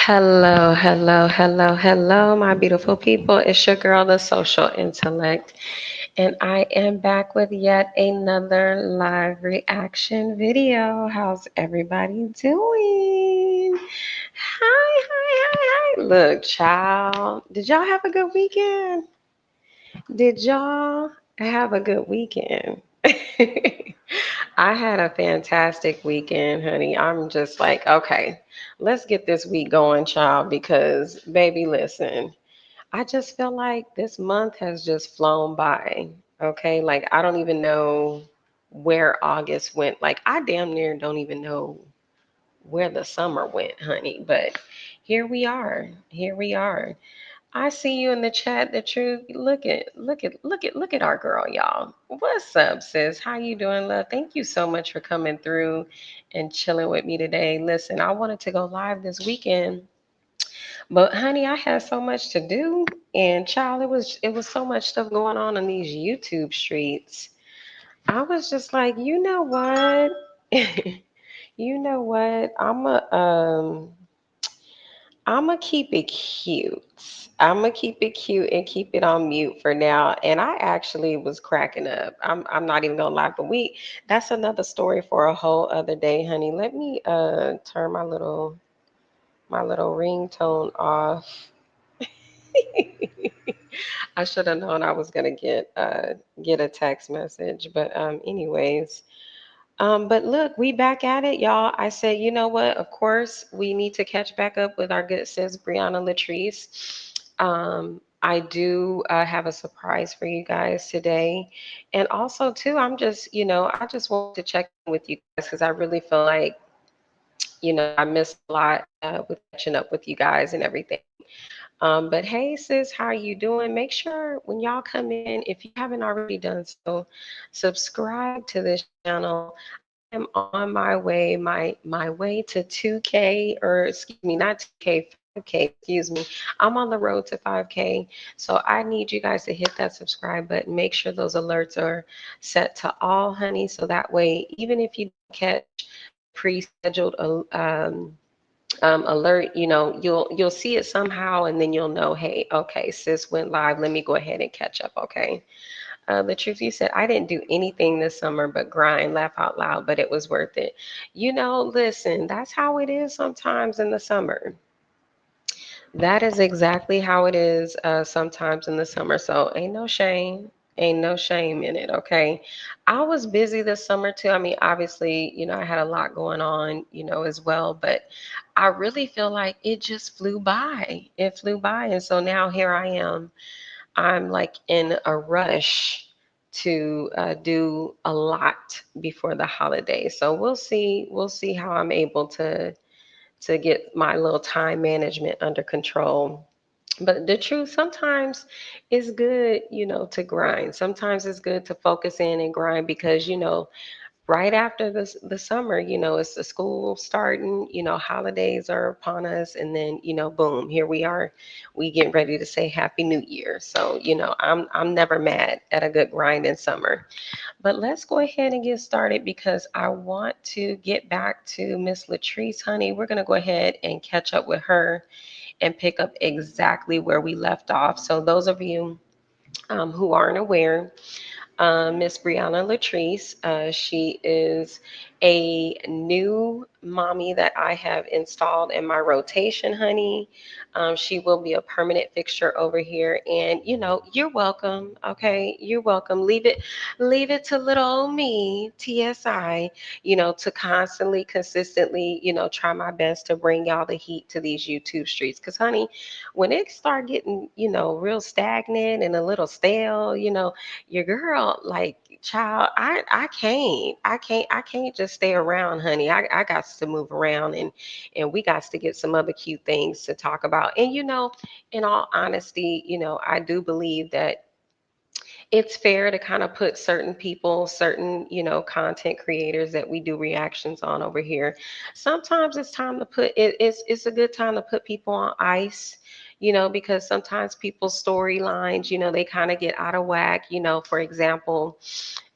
Hello, hello, hello, hello, my beautiful people. It's your girl, the social intellect, and I am back with yet another live reaction video. How's everybody doing? Hi. Look, child, did y'all have a good weekend? Did y'all have a good weekend? I had a fantastic weekend, honey. I'm just like, okay, let's get this week going, child, because baby, listen, I just feel like this month has just flown by. Okay, like I don't even know where August went. Like I damn near don't even know where the summer went, honey. But here we are. Here we are. I see you in the chat, the truth. Look at our girl, y'all. What's up, sis? How you doing, love? Thank you so much for coming through and chilling with me today. Listen, I wanted to go live this weekend, but honey, I had so much to do. And child, it was so much stuff going on these YouTube streets. I was just like, you know what? You know what? I'ma keep it cute. I'ma keep it cute and keep it on mute for now. And I actually was cracking up. I'm not even gonna lie, but that's another story for a whole other day, honey. Let me turn my little ringtone off. I should have known I was gonna get a text message. But anyways. But look, we back at it, y'all. I said, you know what? Of course, we need to catch back up with our good sis, Briana Latrice. I do have a surprise for you guys today. And also, too, I just wanted to check in with you guys because I really feel like, I missed a lot with catching up with you guys and everything. But hey, sis, how are you doing? Make sure when y'all come in, if you haven't already done so, subscribe to this channel. I am on my way, my way to 2K, or excuse me, not 2K, 5K, excuse me. I'm on the road to 5K. So I need you guys to hit that subscribe button. Make sure those alerts are set to all, honey. So that way, even if you don't catch the pre-scheduled alert, you'll see it somehow, and then you'll know, hey, okay, sis went live. Let me go ahead and catch up, okay? The truth, you said, I didn't do anything this summer but grind, laugh out loud, but it was worth it. Listen, that's how it is sometimes in the summer. That is exactly how it is sometimes in the summer. So ain't no shame. Ain't no shame in it, okay? I was busy this summer too. I mean, obviously, I had a lot going on, as well, but I really feel like it just flew by. It flew by. And so now here I am. I'm like in a rush to do a lot before the holidays. So we'll see. We'll see how I'm able to get my little time management under control. But the truth, sometimes it's good, to grind. Sometimes it's good to focus in and grind because, right after the summer, it's the school starting, holidays are upon us, and then, boom, here we are. We get ready to say Happy New Year. So, I'm never mad at a good grind in summer. But let's go ahead and get started because I want to get back to Miss Latrice, honey. We're gonna go ahead and catch up with her and pick up exactly where we left off. So those of you who aren't aware, Miss Briana Latrice. She is a new mommy that I have installed in my rotation, honey. She will be a permanent fixture over here, and you're welcome. Okay, you're welcome. Leave it to little old me, TSI. To constantly, consistently, try my best to bring y'all the heat to these YouTube streets. Cause, honey, when it start getting, real stagnant and a little stale, your girl, like, child, I can't just stay around, honey. I got to move around, and we got to get some other cute things to talk about. And in all honesty, I do believe that it's fair to kind of put certain people, certain, content creators that we do reactions on over here. Sometimes it's time to it's a good time to put people on ice, because sometimes people's storylines, they kind of get out of whack. For example,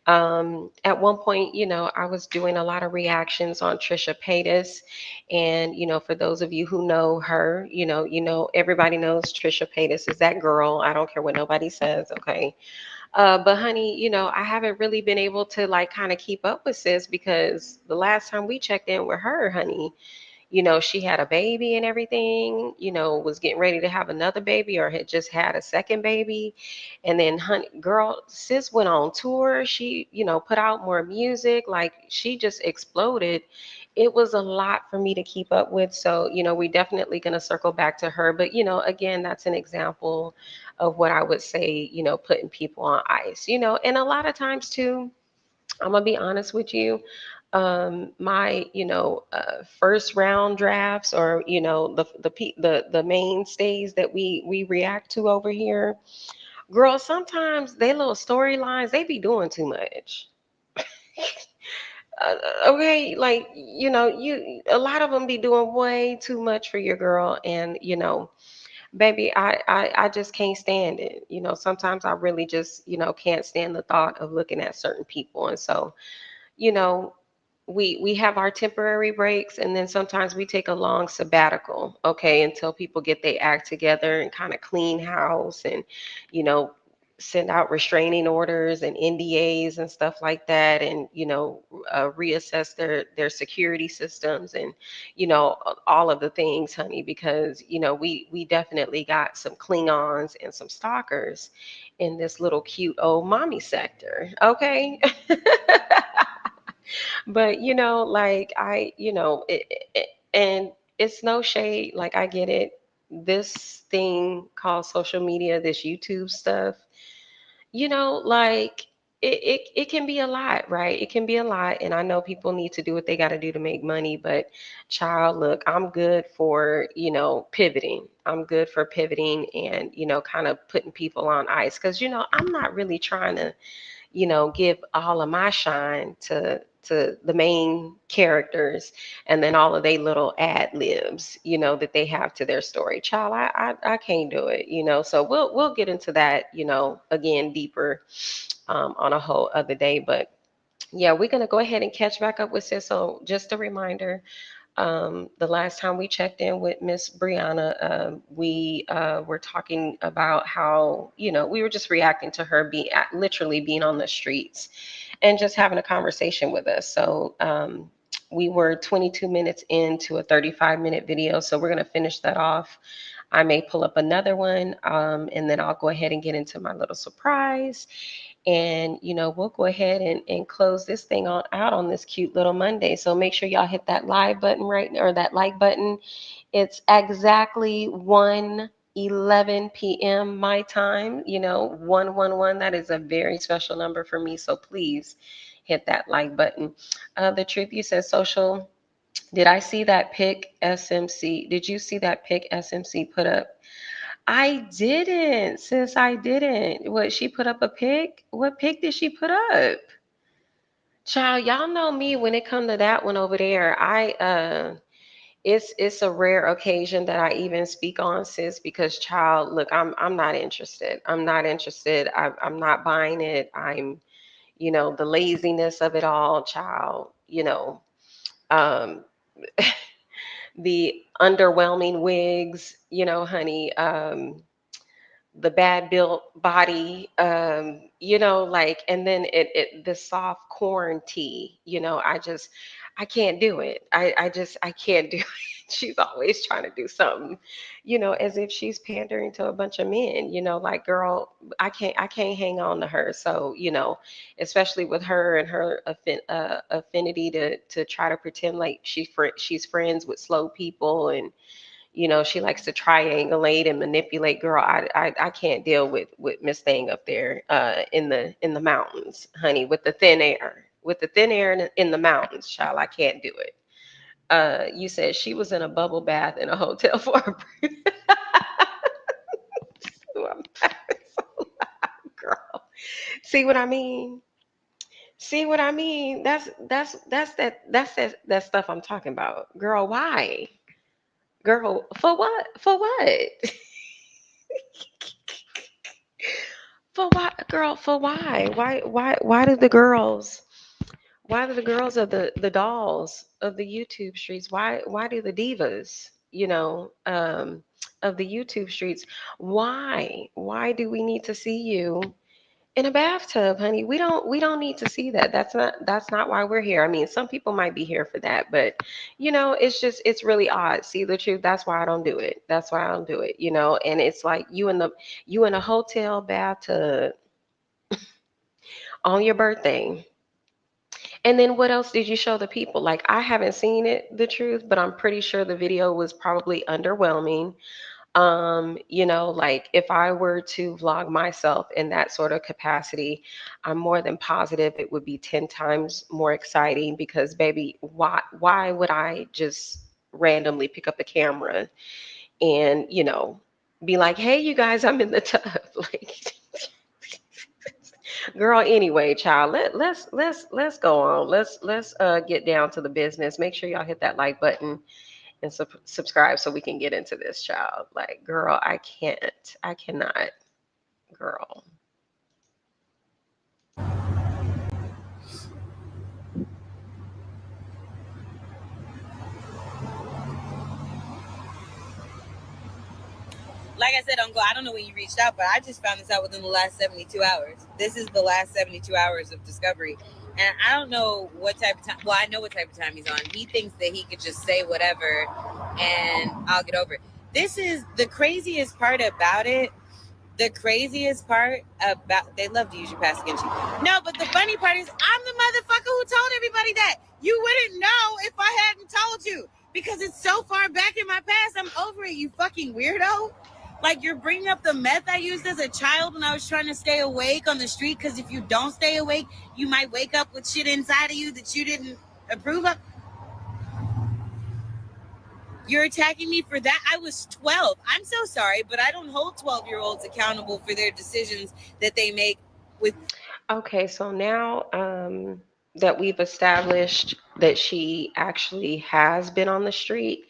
At one point, I was doing a lot of reactions on Trisha Paytas. And, for those of you who know her, everybody knows Trisha Paytas is that girl. I don't care what nobody says, okay? But honey, I haven't really been able to like kind of keep up with sis because the last time we checked in with her, honey, she had a baby and everything, was getting ready to have another baby or had just had a second baby. And then, honey, girl, sis went on tour. She, put out more music. Like she just exploded. It was a lot for me to keep up with. So, we definitely going to circle back to her. But, again, that's an example of what I would say, putting people on ice, and a lot of times too. I'm gonna be honest with you. My, first round drafts, or the mainstays that we react to over here, girl. Sometimes they little storylines they be doing too much. Okay, like you a lot of them be doing way too much for your girl, and baby, I just can't stand it. Sometimes I really just can't stand the thought of looking at certain people, and so you know, we have our temporary breaks, and then sometimes we take a long sabbatical, okay, until people get their act together and kind of clean house and, you know, send out restraining orders and NDAs and stuff like that, and reassess their security systems and all of the things, honey, because we definitely got some Klingons and some stalkers in this little cute old mommy sector, okay. But like and it's no shade. Like I get it. This thing called social media, this YouTube stuff, like it can be a lot, right? It can be a lot. And I know people need to do what they got to do to make money. But child, look, I'm good for, pivoting. I'm good for pivoting and, kind of putting people on ice. Because, I'm not really trying to give all of my shine to the main characters and then all of they little ad libs, that they have to their story. Child, I can't do it, So we'll get into that, again deeper on a whole other day. But yeah, we're gonna go ahead and catch back up with sis. So just a reminder, the last time we checked in with Miss Briana, we were talking about how, we were just reacting to her literally being on the streets and just having a conversation with us. So we were 22 minutes into a 35-minute video. So we're going to finish that off. I may pull up another one, and then I'll go ahead and get into my little surprise. And, we'll go ahead and close this thing out on this cute little Monday. So make sure y'all hit that live button right or that like button. It's exactly 1:11 p.m. my time, 111. That is a very special number for me. So please hit that like button. The truth you said social. Did I see that pic SMC? Did you see that pic SMC put up? I didn't, sis. I didn't. What, she put up a pic? What pic did she put up? Child, y'all know me when it come to that one over there. It's a rare occasion that I even speak on, sis, because child, look, I'm not interested. I'm not interested. I'm not buying it. I'm, the laziness of it all, child, um the underwhelming wigs, honey, the bad built body, like, and then the soft corn tea, I can't do it. I can't do it. She's always trying to do something, as if she's pandering to a bunch of men, like, girl, I can't hang on to her. So, especially with her and her affinity to try to pretend like she's friends with slow people, and she likes to triangulate and manipulate. Girl, I can't deal with Miss Thing up there in the mountains, honey, with the thin air. With the thin air in the mountains, child, I can't do it. You said she was in a bubble bath in a hotel for a break. I'm laughing so loud, girl. See what I mean? See what I mean? That's that stuff I'm talking about. Girl, why? Girl, for what? For what? For what? Girl, for why? Why do the girls? Why do the girls of the dolls of the YouTube streets? Why do the divas, of the YouTube streets? Why do we need to see you in a bathtub, honey? We don't need to see that. That's not why we're here. I mean, some people might be here for that, but it's really odd. See the truth. That's why I don't do it. That's why I don't do it. And it's like you in a hotel bathtub on your birthday. And then what else did you show the people? Like, I haven't seen it, the truth, but I'm pretty sure the video was probably underwhelming. Like if I were to vlog myself in that sort of capacity, I'm more than positive it would be 10 times more exciting because baby, why would I just randomly pick up the camera and, be like, "Hey you guys, I'm in the tub." Like, girl, anyway, child, let's go on. Let's get down to the business. Make sure y'all hit that like button and subscribe so we can get into this, child. Like, girl, I can't. I cannot, girl. Like I said, Uncle, I don't know when you reached out, but I just found this out within the last 72 hours. This is the last 72 hours of discovery. And I don't know what type of time. Well, I know what type of time he's on. He thinks that he could just say whatever and I'll get over it. This is the craziest part about it. The craziest part about, they love to use your past against you. No, but the funny part is I'm the motherfucker who told everybody that. You wouldn't know if I hadn't told you because it's so far back in my past. I'm over it, you fucking weirdo. Like, you're bringing up the meth I used as a child when I was trying to stay awake on the street, because if you don't stay awake, you might wake up with shit inside of you that you didn't approve of. You're attacking me for that? I was 12. I'm so sorry, but I don't hold 12-year-olds accountable for their decisions that they make with. Okay, so now that we've established that she actually has been on the street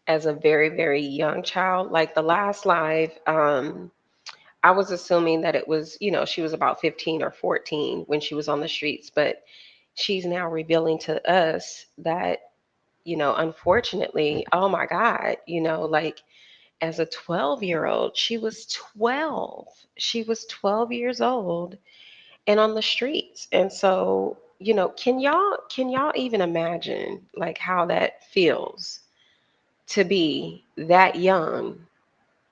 as a very, very young child, like the last live, I was assuming that it was, she was about 15 or 14 when she was on the streets, but she's now revealing to us that, unfortunately, oh my God, like as a 12-year-old, she was 12. She was 12 years old and on the streets. And so, can y'all even imagine like how that feels to be that young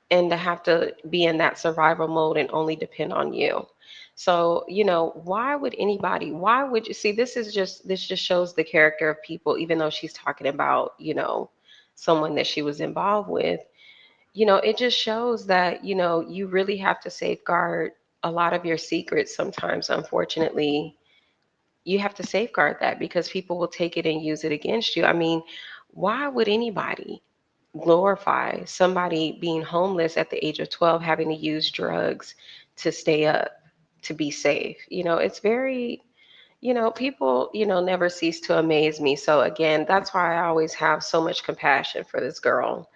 and to have to be in that survival mode and only depend on you? So, why would you see this just shows the character of people, even though she's talking about, someone that she was involved with. It just shows that, you really have to safeguard a lot of your secrets sometimes, unfortunately. You have to safeguard that because people will take it and use it against you. I mean, why would anybody glorify somebody being homeless at the age of 12, having to use drugs to stay up, to be safe? It's very, people, never cease to amaze me. So, again, that's why I always have so much compassion for this girl,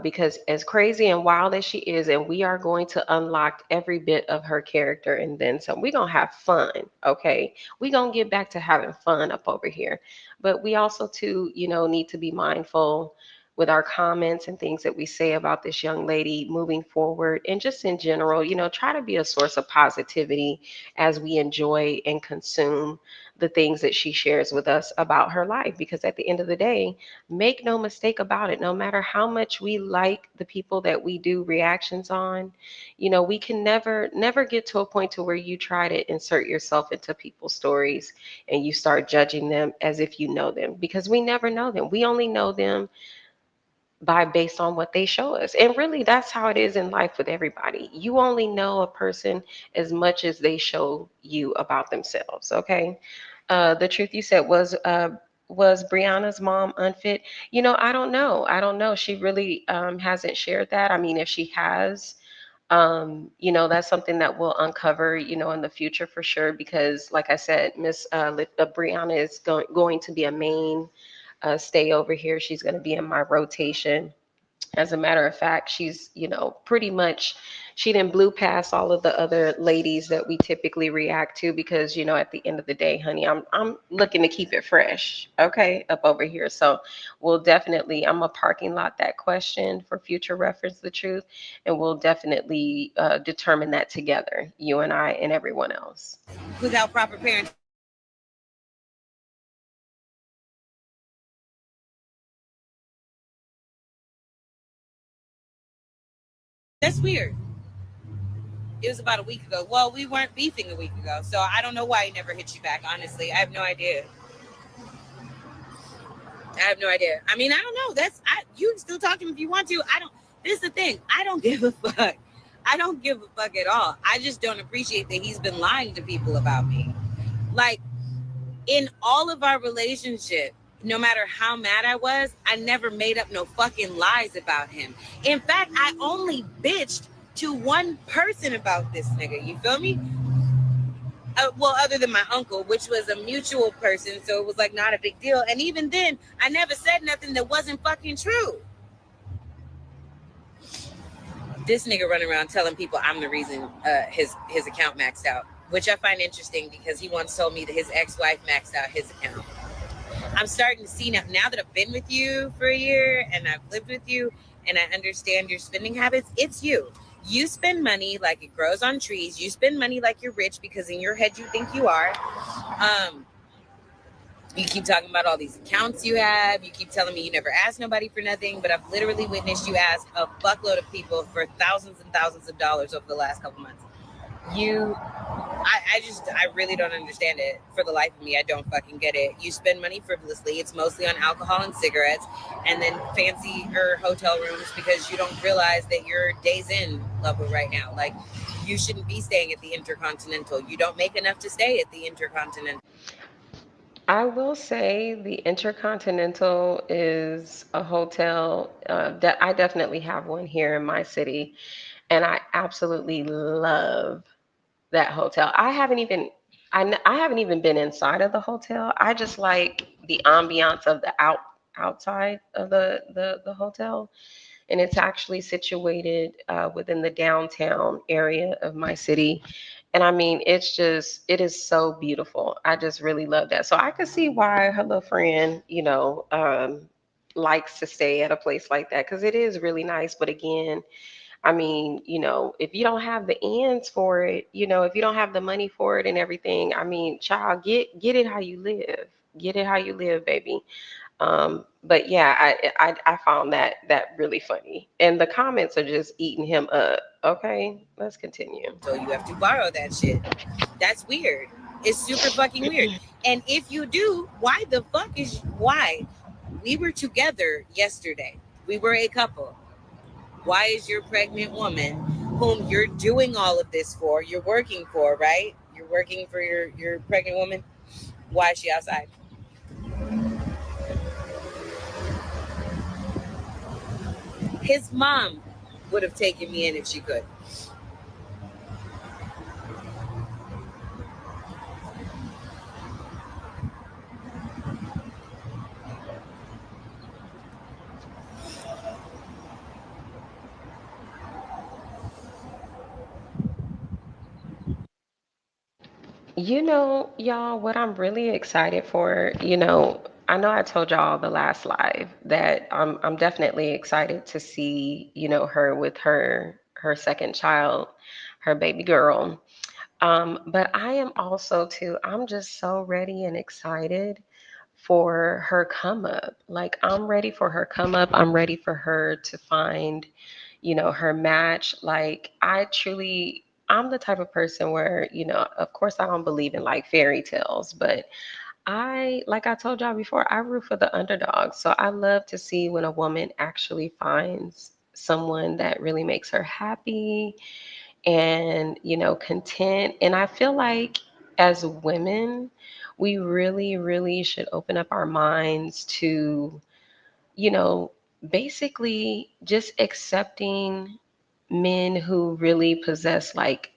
because as crazy and wild as she is, and we are going to unlock every bit of her character and then some. We're going to have fun, okay? We're going to get back to having fun up over here. But we also, too, need to be mindful with our comments and things that we say about this young lady moving forward. And just in general, try to be a source of positivity as we enjoy and consume the things that she shares with us about her life. Because at the end of the day, make no mistake about it, no matter how much we like the people that we do reactions on, we can never get to a point to where you try to insert yourself into people's stories and you start judging them as if you know them, because we never know them. We only know them by based on what they show us. And really, that's how it is in life with everybody. You only know a person as much as they show you about themselves, okay? The truth you said was Brianna's mom unfit? I don't know. I don't know. She really hasn't shared that. I mean, if she has, that's something that we'll uncover, in the future for sure. Because, like I said, Miss Brianna is going to be a main stay over here. She's going to be in my rotation. As a matter of fact, she's, pretty much, she didn't blew past all of the other ladies that we typically react to because at the end of the day, honey, I'm looking to keep it fresh, okay, up over here. So we'll definitely, I'm a parking lot that question for future reference, the truth, and we'll definitely determine that together, you and I and everyone else. without proper parenting. That's weird. It was about a week ago. Well, we weren't beefing a week ago, so I don't know why he never hit you back. Honestly, I have no idea. I have no idea. I mean, I don't know. You can still talk to him if you want to. I don't. This is the thing. I don't give a fuck. I don't give a fuck at all. I just don't appreciate that he's been lying to people about me. Like, in all of our relationship, no matter how mad I was, I never made up no fucking lies about him. In fact, I only bitched to one person about this nigga. You feel me? Well, other than my uncle, which was a mutual person, so it was like not a big deal. And even then, I never said nothing that wasn't fucking true. This nigga running around telling people I'm the reason his account maxed out, which I find interesting because he once told me that his ex-wife maxed out his account. I'm starting to see now that I've been with you for a year and I've lived with you and I understand your spending habits, it's you. You spend money like it grows on trees. You spend money like you're rich because in your head you think you are. Um, you keep talking about all these accounts you have. You keep telling me you never asked nobody for nothing, but I've literally witnessed you ask a buckload of people for thousands and thousands of dollars over the last couple months. I really don't understand it for the life of me. I don't fucking get it. You spend money frivolously. It's mostly on alcohol and cigarettes and then fancy hotel rooms because you don't realize that you're days in level right now. Like, you shouldn't be staying at the Intercontinental. You don't make enough to stay at the Intercontinental. I will say the Intercontinental is a hotel that I definitely have one here in my city, and I absolutely love that hotel. I haven't even been inside of the hotel. I just like the ambiance of the outside of the hotel, and it's actually situated within the downtown area of my city. And I mean, it is so beautiful. I just really love that. So I could see why her little friend, likes to stay at a place like that because it is really nice. But again, I mean, if you don't have the ends for it, if you don't have the money for it and everything, I mean, child, get it how you live. Get it how you live, baby. But yeah, I found that really funny, and the comments are just eating him up. Okay, let's continue. So you have to borrow that shit. That's weird. It's super fucking weird. And if you do, why? We were together yesterday. We were a couple. Why is your pregnant woman, whom you're doing all of this for, you're working for, right? You're working for your pregnant woman. Why is she outside? His mom would have taken me in if she could. Y'all, what I'm really excited for, I know I told y'all the last live that I'm definitely excited to see, her with her second child, her baby girl. But I am also too, I'm just so ready and excited for her come up. Like, I'm ready for her come up. I'm ready for her to find, her match. Like, I'm the type of person where, of course I don't believe in like fairy tales, but like I told y'all before, I root for the underdog. So I love to see when a woman actually finds someone that really makes her happy and, content. And I feel like as women, we really, really should open up our minds to, you know, basically just accepting men who really possess like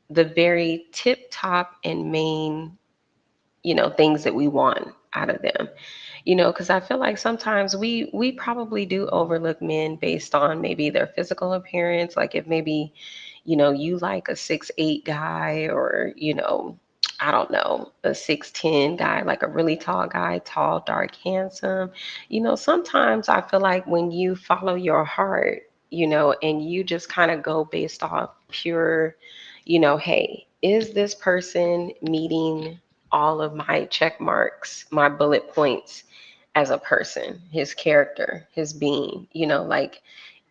the very tip top and main, things that we want out of them. Because I feel like sometimes we probably do overlook men based on maybe their physical appearance, like if maybe you like a 6'8" guy, or, I don't know, a 6'10" guy, like a really tall guy, tall, dark, handsome. Sometimes I feel like when you follow your heart, and you just kind of go based off pure, hey, is this person meeting all of my check marks, my bullet points as a person, his character, his being, like,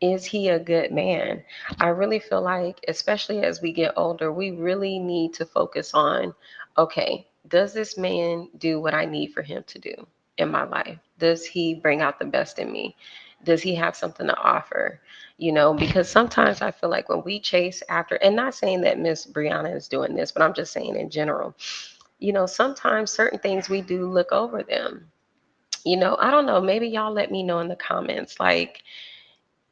is he a good man? I really feel like, especially as we get older, we really need to focus on, okay, does this man do what I need for him to do in my life? Does he bring out the best in me? Does he have something to offer? Because sometimes I feel like when we chase after, and not saying that Miss Brianna is doing this, but I'm just saying in general, sometimes certain things we do look over them. I don't know, maybe y'all let me know in the comments, like,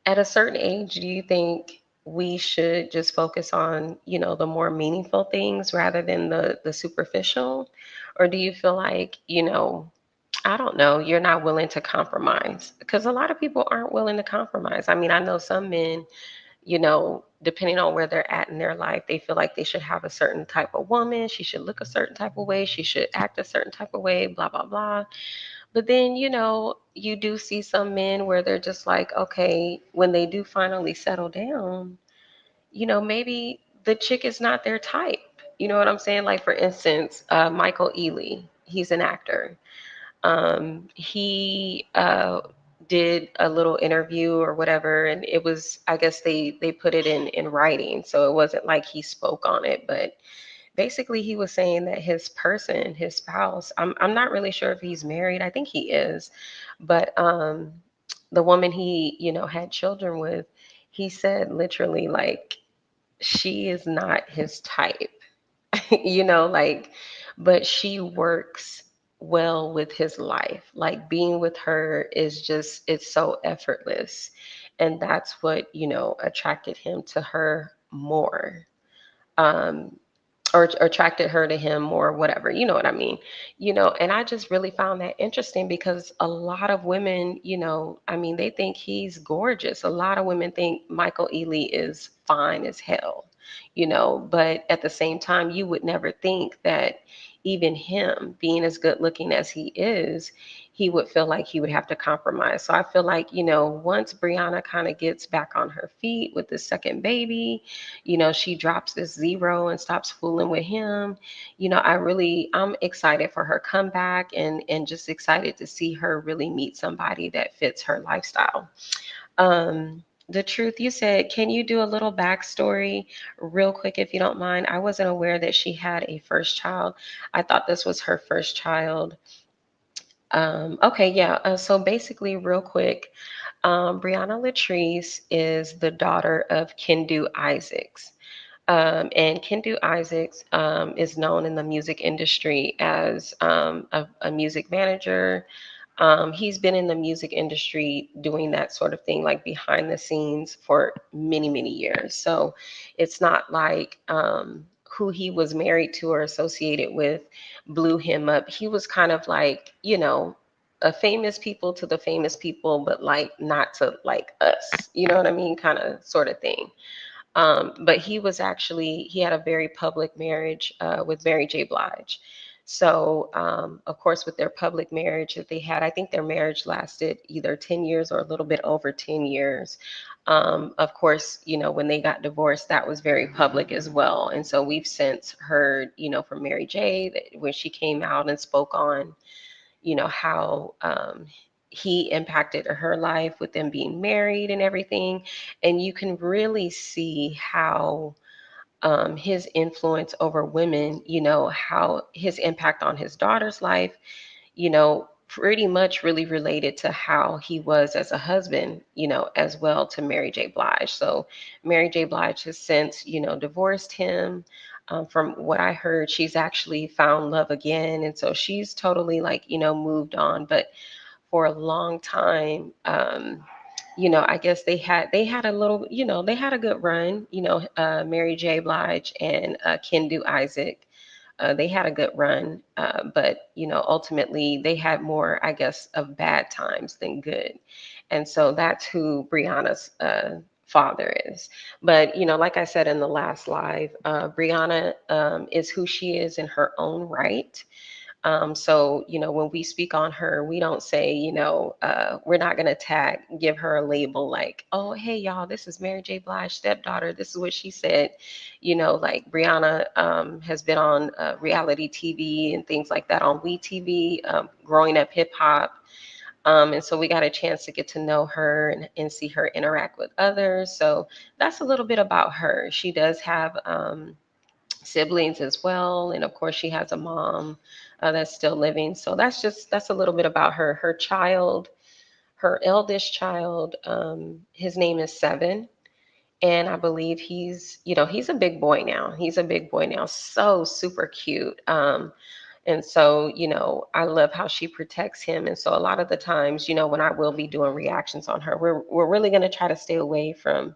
at a certain age, do you think we should just focus on, the more meaningful things rather than the superficial? Or do you feel like, I don't know, you're not willing to compromise? Because a lot of people aren't willing to compromise. I mean, I know some men, depending on where they're at in their life, they feel like they should have a certain type of woman. She should look a certain type of way. She should act a certain type of way, blah, blah, blah. But then, you do see some men where they're just like, okay, when they do finally settle down, maybe the chick is not their type. You know what I'm saying? Like, for instance, Michael Ealy, he's an actor. He did a little interview or whatever, and it was, I guess they put it in writing, so it wasn't like he spoke on it, but basically he was saying that his person, his spouse, I'm not really sure if he's married. I think he is, but the woman he, had children with, he said literally, like, she is not his type. Like, but she works well with his life. Like, being with her is just, it's so effortless. And that's what, attracted him to her more. Um, or attracted her to him, or whatever, you know what I mean? And I just really found that interesting, because a lot of women, I mean, they think he's gorgeous. A lot of women think Michael Ealy is fine as hell, but at the same time, you would never think that even him, being as good looking as he is, he would feel like he would have to compromise. So I feel like, once Brianna kind of gets back on her feet with the second baby, she drops this zero and stops fooling with him. I'm excited for her comeback, and just excited to see her really meet somebody that fits her lifestyle. The truth, you said, can you do a little backstory real quick if you don't mind? I wasn't aware that she had a first child. I thought this was her first child. Okay, yeah. So basically, real quick, Brianna Latrice is the daughter of Kendu Isaacs. And Kendu Isaacs is known in the music industry as a music manager. He's been in the music industry doing that sort of thing, like behind the scenes, for many, many years. So it's not like who he was married to or associated with blew him up. He was kind of like, a famous people to the famous people, but like not to like us. You know what I mean? Kind of sort of thing. But he had a very public marriage with Mary J. Blige. So, of course, with their public marriage that they had, I think their marriage lasted either 10 years or a little bit over 10 years. Of course, when they got divorced, that was very public as well. And so we've since heard, from Mary J. that when she came out and spoke on, how he impacted her life with them being married and everything. And you can really see how his influence over women, how his impact on his daughter's life, pretty much really related to how he was as a husband, as well, to Mary J. Blige. So Mary J. Blige has since, divorced him. From what I heard, she's actually found love again. And so she's totally, like, moved on. But for a long time, I guess they had a little, they had a good run, Mary J. Blige and Kendu Isaac. They had a good run, but ultimately they had more, I guess, of bad times than good. And so that's who Brianna's father is. But, like I said in the last live, Brianna is who she is in her own right. So, when we speak on her, we don't say, we're not going to give her a label like, oh, hey, y'all, this is Mary J. Blige's stepdaughter. This is what she said. Like Brianna has been on reality TV and things like that on WeTV, growing up hip hop. And so we got a chance to get to know her and see her interact with others. So that's a little bit about her. She does have siblings as well, and of course she has a mom that's still living. So that's a little bit about her. Her child, her eldest child, his name is Seven, and I believe he's a big boy now. He's a big boy now. So super cute. And so, I love how she protects him. And so a lot of the times, when I will be doing reactions on her, we're really going to try to stay away from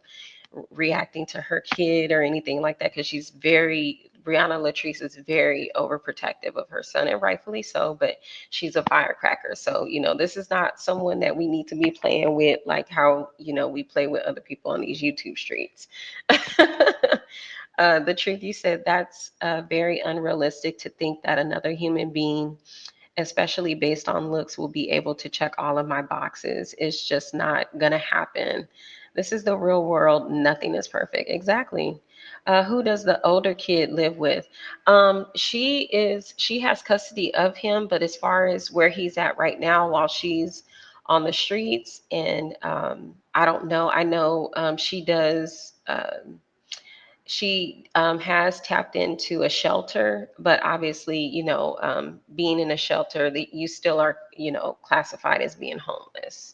reacting to her kid or anything like that, because Brianna Latrice is very overprotective of her son, and rightfully so, but she's a firecracker. So, this is not someone that we need to be playing with like how, we play with other people on these YouTube streets. The truth, you said that's very unrealistic to think that another human being, especially based on looks, will be able to check all of my boxes. It's just not going to happen. This is the real world. Nothing is perfect. Exactly. Who does the older kid live with? She has custody of him, but as far as where he's at right now, while she's on the streets, and I don't know. I know she does. She has tapped into a shelter, but obviously, being in a shelter, you still are, classified as being homeless.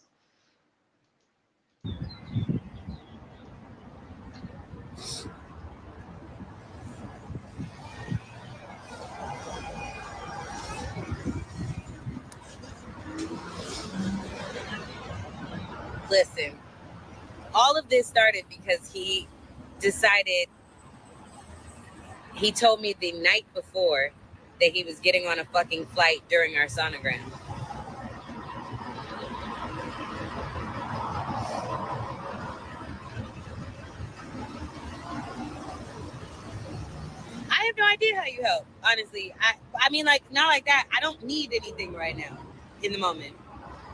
Listen, all of this started because decided, he told me the night before that he was getting on a fucking flight during our sonogram. I have no idea how you help. Honestly, I mean, like, not like that. I don't need anything right now, in the moment.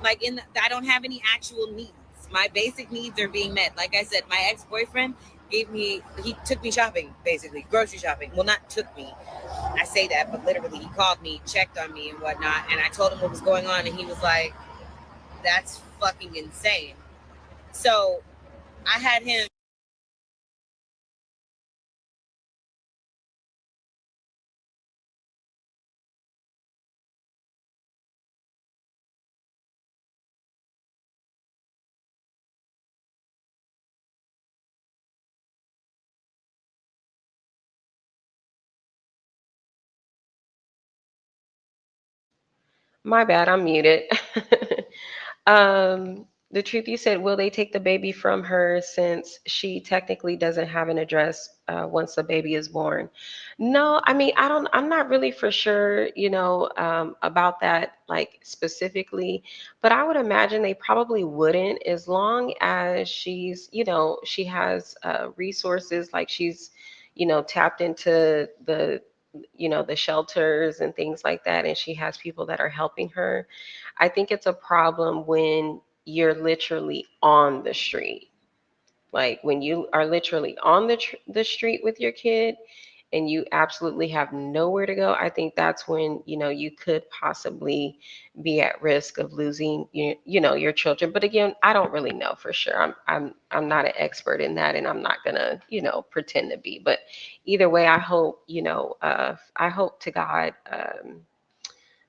Like, I don't have any actual needs. My basic needs are being met. Like I said, my ex-boyfriend he took me shopping, basically grocery shopping. Well, not took me. I say that, but literally, he called me, checked on me, and whatnot. And I told him what was going on, and he was like, "That's fucking insane." So I had him. My bad, I'm muted. The truth, you said, will they take the baby from her since she technically doesn't have an address once the baby is born? No, I mean, I'm not really for sure, about that, like specifically, but I would imagine they probably wouldn't, as long as she has resources, like she's, tapped into the shelters and things like that, and she has people that are helping her. I think it's a problem when you're literally on the street. Like when you are literally on the street with your kid and you absolutely have nowhere to go, I think that's when, you could possibly be at risk of losing your children. But again, I don't really know for sure. I'm not an expert in that, and I'm not gonna, pretend to be. But either way, I hope to God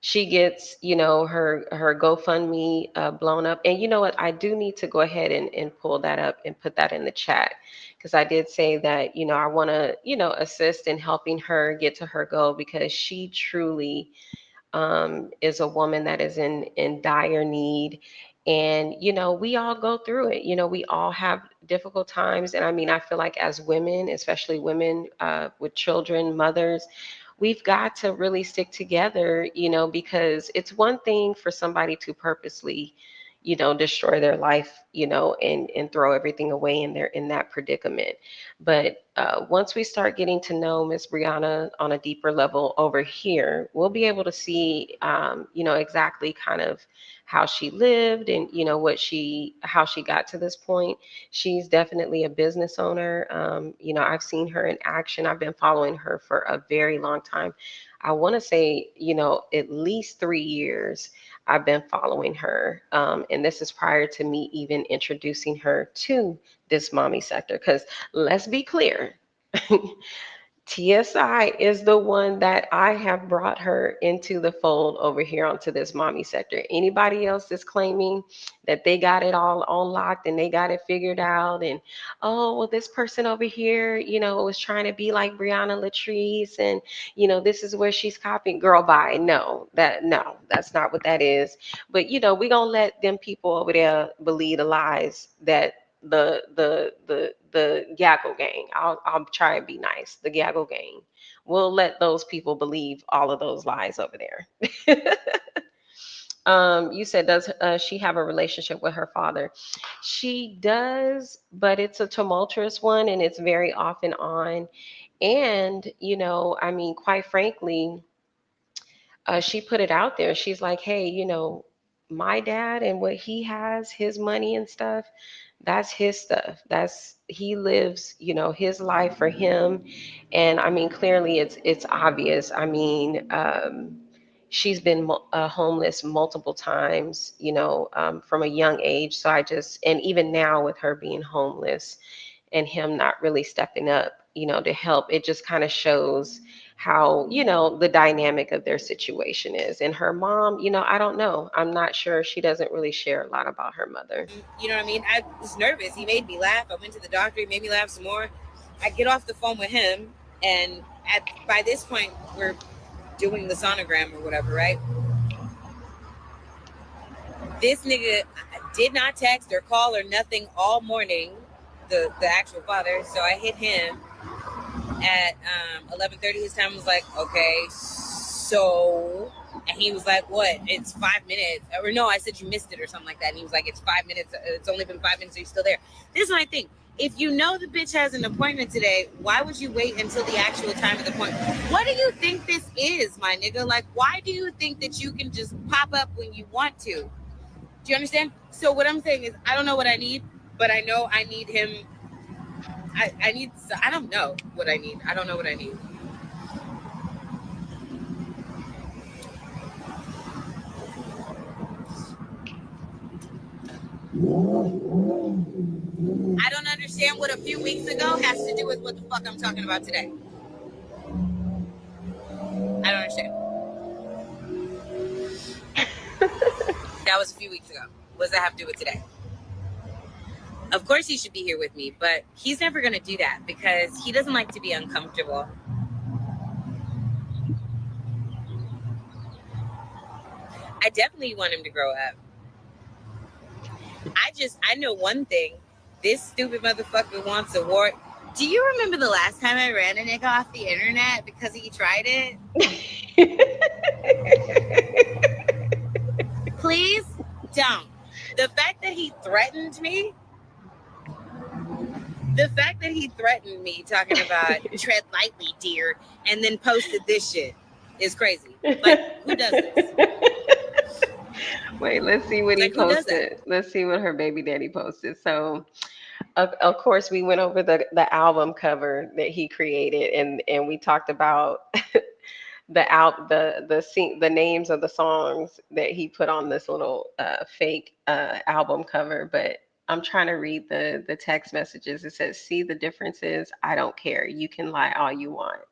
she gets, her GoFundMe blown up. And you know what? I do need to go ahead and pull that up and put that in the chat, because I did say that, I want to, assist in helping her get to her goal, because she truly is a woman that is in dire need. And we all go through it. We all have difficult times. And I mean, I feel like as women, especially women with children, mothers, we've got to really stick together, because it's one thing for somebody to purposely destroy their life, and throw everything away in that predicament. But once we start getting to know Miss Brianna on a deeper level over here, we'll be able to see, exactly kind of how she lived and how she got to this point. She's definitely a business owner. I've seen her in action. I've been following her for a very long time. I want to say, at least 3 years I've been following her. And this is prior to me even introducing her to this mommy sector. Because let's be clear, TSI is the one that I have brought her into the fold over here onto this mommy sector. Anybody else is claiming that they got it all unlocked and they got it figured out, and oh, well, this person over here, was trying to be like Brianna Latrice, and this is where she's copying. Girl, bye. No, that's not what that is. But we gonna let them people over there believe the lies that the Gaggle gang. I'll try and be nice. The Gaggle gang. We'll let those people believe all of those lies over there. You said, does she have a relationship with her father? She does, but it's a tumultuous one, and it's very off and on. And I mean, quite frankly, she put it out there. She's like, hey, my dad and what he has, his money and stuff, that's his stuff. That's he lives, his life for him. And I mean, clearly it's obvious. I mean, she's been homeless multiple times, from a young age. So and even now with her being homeless and him not really stepping up, to help, it just kind of shows how, the dynamic of their situation is. And her mom, I don't know. I'm not sure. She doesn't really share a lot about her mother. You know what I mean? I was nervous. He made me laugh. I went to the doctor. He made me laugh some more. I get off the phone with him, and by this point, we're doing the sonogram or whatever, right? This nigga did not text or call or nothing all morning, the actual father. So I hit him at 11:30 his time. Was like, okay, so, and he was like, what, it's 5 minutes, or no, I said you missed it or something like that, and he was like, it's 5 minutes, it's only been 5 minutes, are you still there? This is my thing. If you know the bitch has an appointment today, why would you wait until the actual time of the appointment? What do you think this is, my nigga? Like, why do you think that you can just pop up when you want to? Do you understand? So what I'm saying is, I don't know what I need, but I know I need him. I don't know what I need. I don't know what I need. I don't understand what a few weeks ago has to do with what the fuck I'm talking about today. I don't understand. That was a few weeks ago. What does that have to do with today? Of course he should be here with me, but he's never going to do that because he doesn't like to be uncomfortable. I definitely want him to grow up. I know one thing. This stupid motherfucker wants a war. Do you remember the last time I ran a nigga off the internet because he tried it? Please don't. The fact that he threatened me talking about tread lightly, dear, and then posted this shit is crazy. Like, who does this? Wait, let's see what he posted. Let's see what her baby daddy posted. So, of course, we went over the album cover that he created, and we talked about the names of the songs that he put on this little fake album cover. But I'm trying to read the text messages. It says, "See the differences? I don't care. You can lie all you want."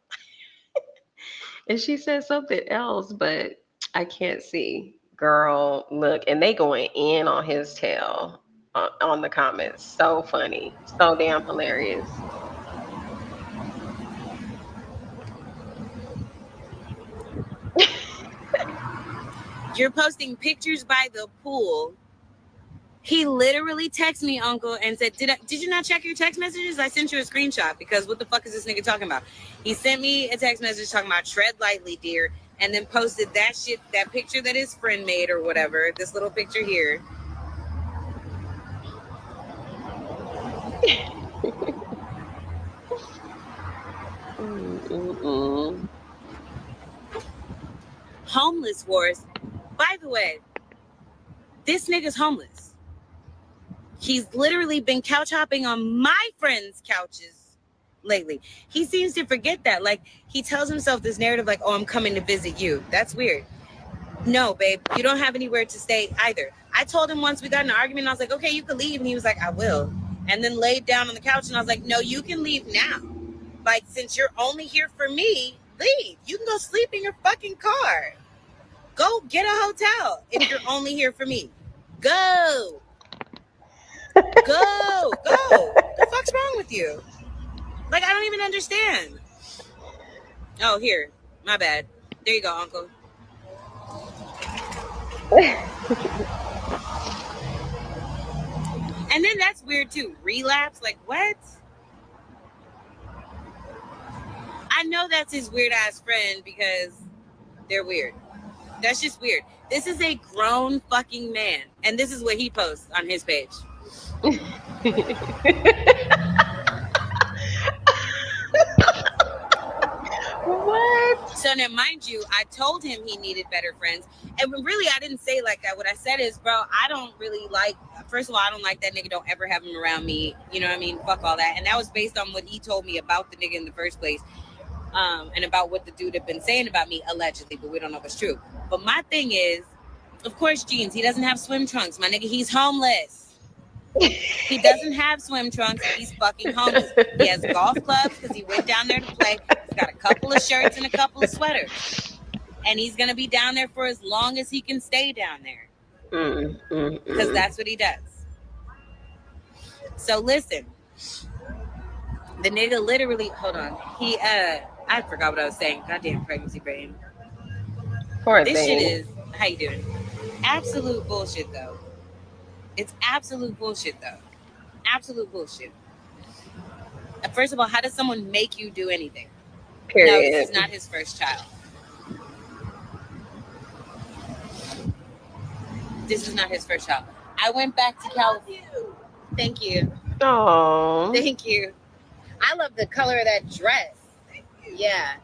And she said something else, but I can't see. Girl, look, and they going in on his tail on the comments. So funny, so damn hilarious. You're posting pictures by the pool. He literally texted me, uncle, and said, did you not check your text messages? I sent you a screenshot because what the fuck is this nigga talking about? He sent me a text message talking about tread lightly, dear, and then posted that shit, that picture that his friend made or whatever, this little picture here. Mm-mm-mm. Homeless wars. By the way, this nigga's homeless. He's literally been couch hopping on my friends' couches lately. He seems to forget that. Like, he tells himself this narrative, like, oh, I'm coming to visit you. That's weird. No, babe, you don't have anywhere to stay either. I told him once we got in an argument, I was like, okay, you can leave. And he was like, I will. And then laid down on the couch, and I was like, no, you can leave now. Like, since you're only here for me, leave. You can go sleep in your fucking car. Go get a hotel if you're only here for me. Go. Go. Go. The fuck's wrong with you? Like, I don't even understand. Oh, here. My bad. There you go, uncle. And then that's weird too. Relapse? Like, what? I know that's his weird ass friend because they're weird. That's just weird. This is a grown fucking man. And this is what he posts on his page. What? So now, mind you, I told him he needed better friends. And really, I didn't say like that. What I said is, bro, I don't really like, first of all, I don't like that nigga. Don't ever have him around me. You know what I mean? Fuck all that. And that was based on what he told me about the nigga in the first place. And about what the dude had been saying about me, allegedly, but we don't know if it's true. But my thing is, of course, jeans. He doesn't have swim trunks. My nigga, he's homeless. He doesn't have swim trunks. He's fucking homeless. He has golf clubs because he went down there to play. He's got a couple of shirts and a couple of sweaters. And he's going to be down there for as long as he can stay down there. Because that's what he does. So listen. The nigga literally, hold on. I forgot what I was saying. Goddamn pregnancy brain. Poor This thing. shit is, how you doing? Absolute bullshit though. It's absolute bullshit though. Absolute bullshit. First of all, how does someone make you do anything? Period. No, this is not his first child. This is not his first child. I went back to California. Thank you. Oh. Thank you. I love the color of that dress. Yeah.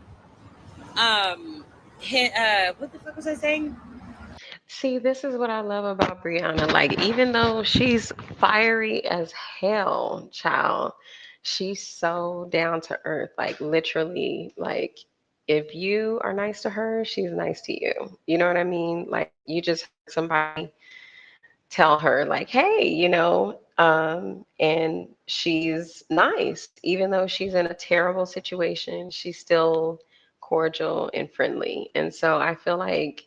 What the fuck was I saying? See, this is what I love about Brianna. Like, even though she's fiery as hell, child, she's so down to earth. Like, literally, like, if you are nice to her, she's nice to you. You know what I mean? Like, you just heard somebody tell her, like, hey, and she's nice. Even though she's in a terrible situation, she's still cordial and friendly. And so I feel like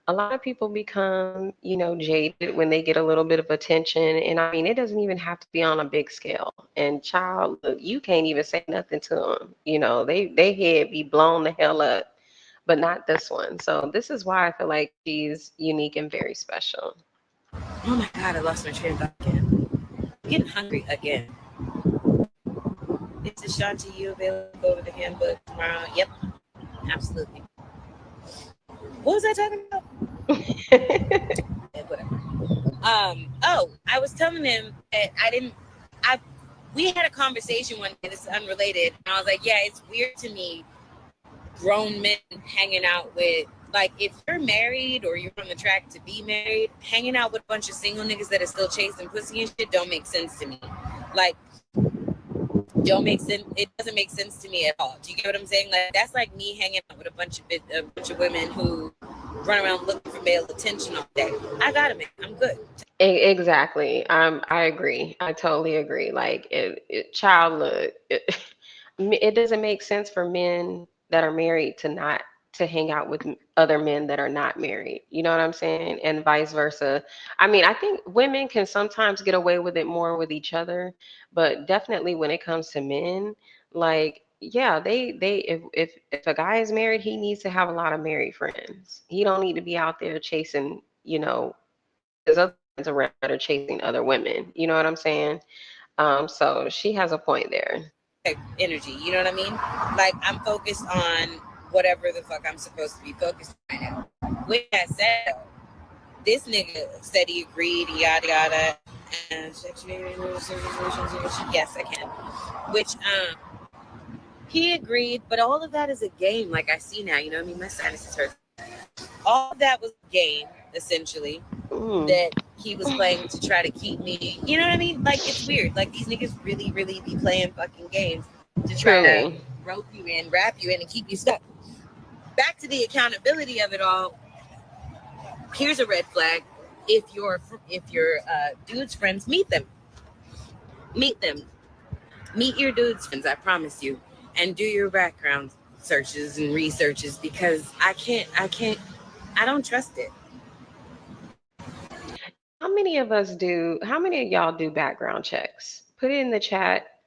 a lot of people become, jaded when they get a little bit of attention. And I mean, it doesn't even have to be on a big scale. And child, look, you can't even say nothing to them. They head be blown the hell up, but not this one. So this is why I feel like she's unique and very special. Oh my god, I lost my train of thought again. I'm getting hungry again. Is Ashanti you available to go over the handbook tomorrow? Yep, absolutely. What was I talking about? Whatever. Oh, I was telling him that we had a conversation one day, this is unrelated, and I was like, yeah, it's weird to me, grown men hanging out with, like, if you're married or you're on the track to be married, hanging out with a bunch of single niggas that are still chasing pussy and shit don't make sense to me. Like, don't make sense. It doesn't make sense to me at all. Do you get what I'm saying? Like, that's like me hanging out with a bunch of women who run around looking for male attention all day. I got a man. I'm good. Exactly. I agree. I totally agree. Like, child, look, it doesn't make sense for men that are married to not to hang out with other men that are not married. You know what I'm saying? And vice versa. I mean, I think women can sometimes get away with it more with each other, but definitely when it comes to men, like, yeah, they if a guy is married, he needs to have a lot of married friends. He don't need to be out there chasing, his other friends around that are chasing other women. You know what I'm saying? So she has a point there. Energy. You know what I mean? Like, I'm focused on whatever the fuck I'm supposed to be focused on right now. With that said, this nigga said he agreed, yada yada, And yes, I can. Which he agreed, but all of that is a game. Like I see now, you know what I mean? My sinuses hurt. All of that was a game, essentially, Mm, that he was playing to try to keep me. You know what I mean? Like it's weird. Like these niggas really, really be playing fucking games to try to truly. rope you in, wrap you in, and keep you stuck. Back to the accountability of it all. Here's a red flag. If your dude's friends, meet them, meet your dude's friends. I promise you, and do your background searches and researches because I don't trust it. How many of y'all do background checks? Put it in the chat,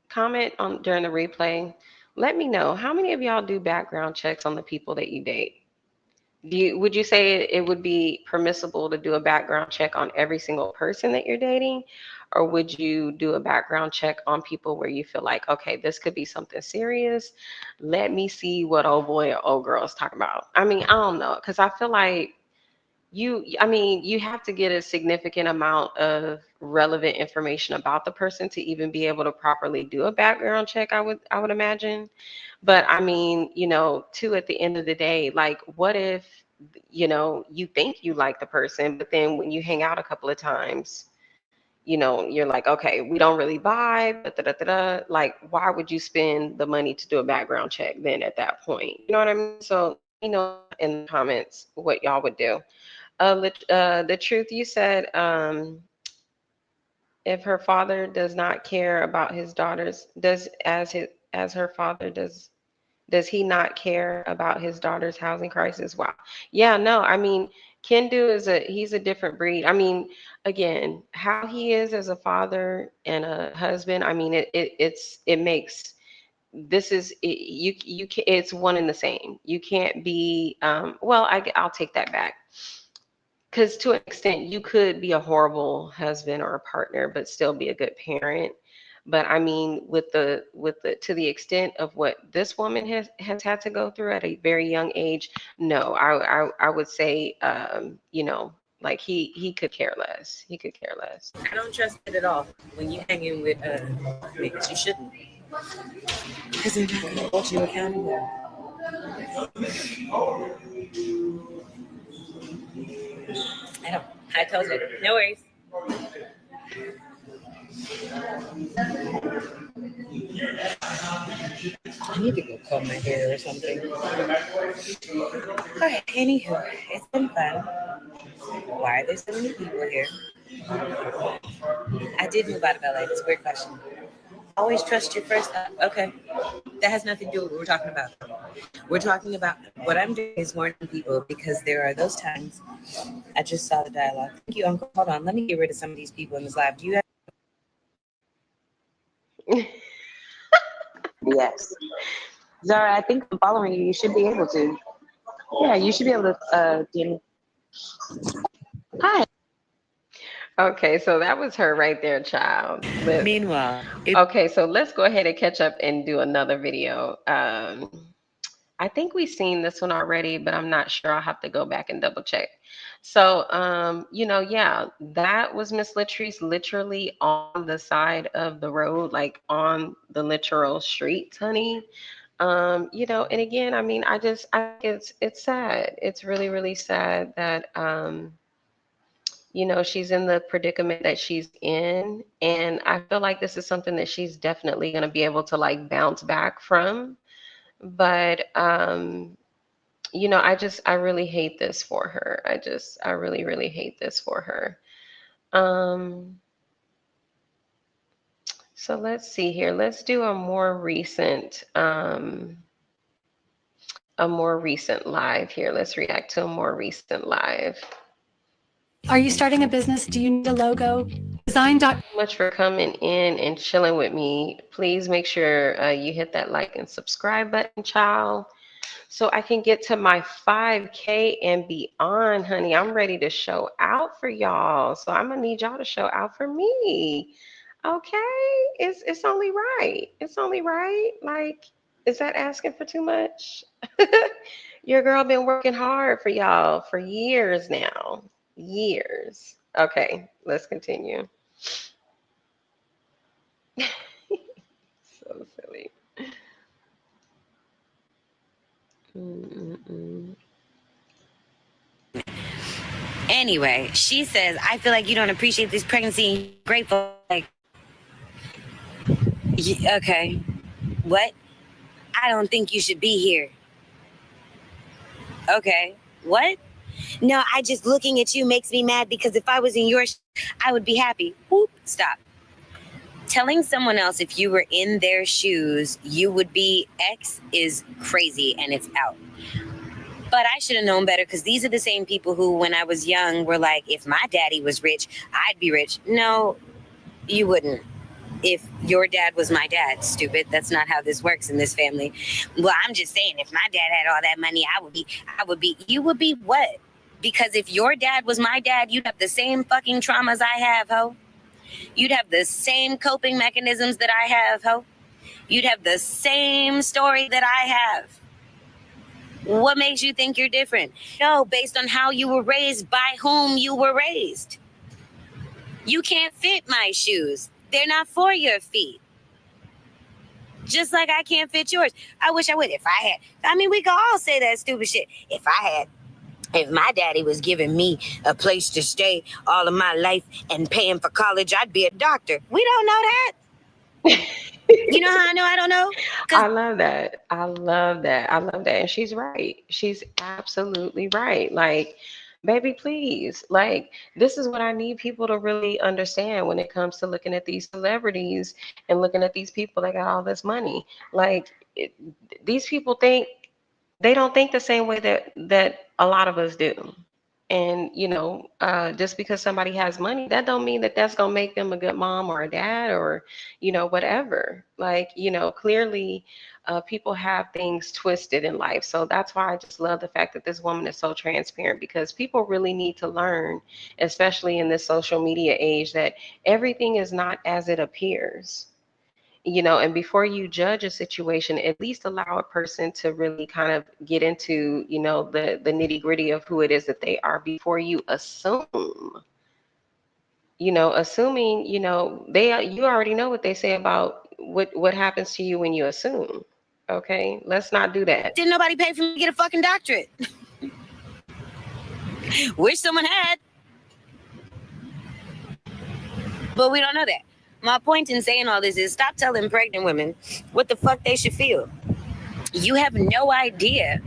comment on during the replay. Let me know how many of y'all do background checks on the people that you date. Would you say it would be permissible to do a background check on every single person that you're dating? Or would you do a background check on people where you feel like, okay, this could be something serious. Let me see what old boy or old girl is talking about. I mean, I don't know, because I feel like you have to get a significant amount of relevant information about the person to even be able to properly do a background check, I would imagine. But I mean, too, at the end of the day, like, what if, you think you like the person, but then when you hang out a couple of times, you're like, okay, we don't really vibe, da, da, da, da, da. Like, why would you spend the money to do a background check then at that point? You know what I mean? So let me know in the comments what y'all would do. The truth, you said, if her father does not care about his daughters, as her father does he not care about his daughter's housing crisis? Wow. Yeah, no, I mean, Kendu he's a different breed. I mean, again, how he is as a father and a husband, I mean, it makes this is it, it's one and the same. You can't be well, I'll take that back, because to an extent you could be a horrible husband or a partner but still be a good parent. But I mean, with the to the extent of what this woman has had to go through at a very young age, no, I would say, like, he could care less. He could care less. I don't trust it at all. When you hanging with niggas, you shouldn't, because they're not going to hold you accountable. I don't. I told you. No worries. I need to go comb my hair or something. Alright, anywho, it's been fun. Why are there so many people here? I did move out of LA. It's a weird question. Always trust your first thought. Okay. That has nothing to do with what we're talking about. We're talking about what I'm doing is warning people because there are those times. I just saw the dialogue. Thank you, Uncle. Hold on. Let me get rid of some of these people in this live. Do you have? Yes. Zara, I think I'm following you. You should be able to. Yeah, you should be able to. Hi. Okay, so that was her right there, child. Meanwhile, Okay, so let's go ahead and catch up and do another video. I think we've seen this one already, but I'm not sure. I'll have to go back and double check. So, yeah, that was Miss Latrice literally on the side of the road, like on the literal streets, honey. And again, I mean, I think it's sad. It's really, really sad that she's in the predicament that she's in. And I feel like this is something that she's definitely going to be able to like bounce back from. But I really hate this for her. I really, really hate this for her. Um, so let's see here. Let's do a more recent live here. Let's react to a more recent live. Are you starting a business? Do you need a logo? Design. Much for coming in and chilling with me. Please make sure you hit that like and subscribe button, child, so I can get to my 5K and beyond, honey. I'm ready to show out for y'all. So I'm gonna need y'all to show out for me. Okay? It's only right. It's only right. Like, is that asking for too much? Your girl been working hard for y'all for years now. Years. Okay, let's continue. So silly. Mm-mm-mm. Anyway, she says, I feel like you don't appreciate this pregnancy and you're grateful. Like, okay, what? I don't think you should be here. Okay, what? No, I just looking at you makes me mad because if I was in your I would be happy. Whoop, stop. Telling someone else if you were in their shoes, you would be X is crazy and it's out. But I should have known better because these are the same people who, when I was young, were like, if my daddy was rich, I'd be rich. No, you wouldn't. If your dad was my dad, stupid. That's not how this works in this family. Well, I'm just saying, if my dad had all that money, you would be what? Because if your dad was my dad, you'd have the same fucking traumas I have, ho. You'd have the same coping mechanisms that I have, ho. You'd have the same story that I have. What makes you think you're different? No, based on how you were raised, by whom you were raised. You can't fit my shoes. They're not for your feet. Just like I can't fit yours. I wish I would. If I had, I mean, we could all say that stupid shit. If my daddy was giving me a place to stay all of my life and paying for college, I'd be a doctor. We don't know that. You know how I know I don't know? I love that. I love that. I love that. And she's right. She's absolutely right. Like, baby, please. Like, this is what I need people to really understand when it comes to looking at these celebrities and looking at these people that got all this money. Like, these people think they don't think the same way that a lot of us do. And just because somebody has money, that don't mean that that's gonna make them a good mom or a dad or whatever. Like clearly, people have things twisted in life. So that's why I just love the fact that this woman is so transparent because people really need to learn, especially in this social media age, that everything is not as it appears. And before you judge a situation, at least allow a person to really kind of get into the nitty gritty of who it is that they are before you assume. Assuming, they you already know what they say about what happens to you when you assume. Okay, let's not do that. Didn't nobody pay for me to get a fucking doctorate? Wish someone had. But we don't know that. My point in saying all this is stop telling pregnant women what the fuck they should feel. You have no idea.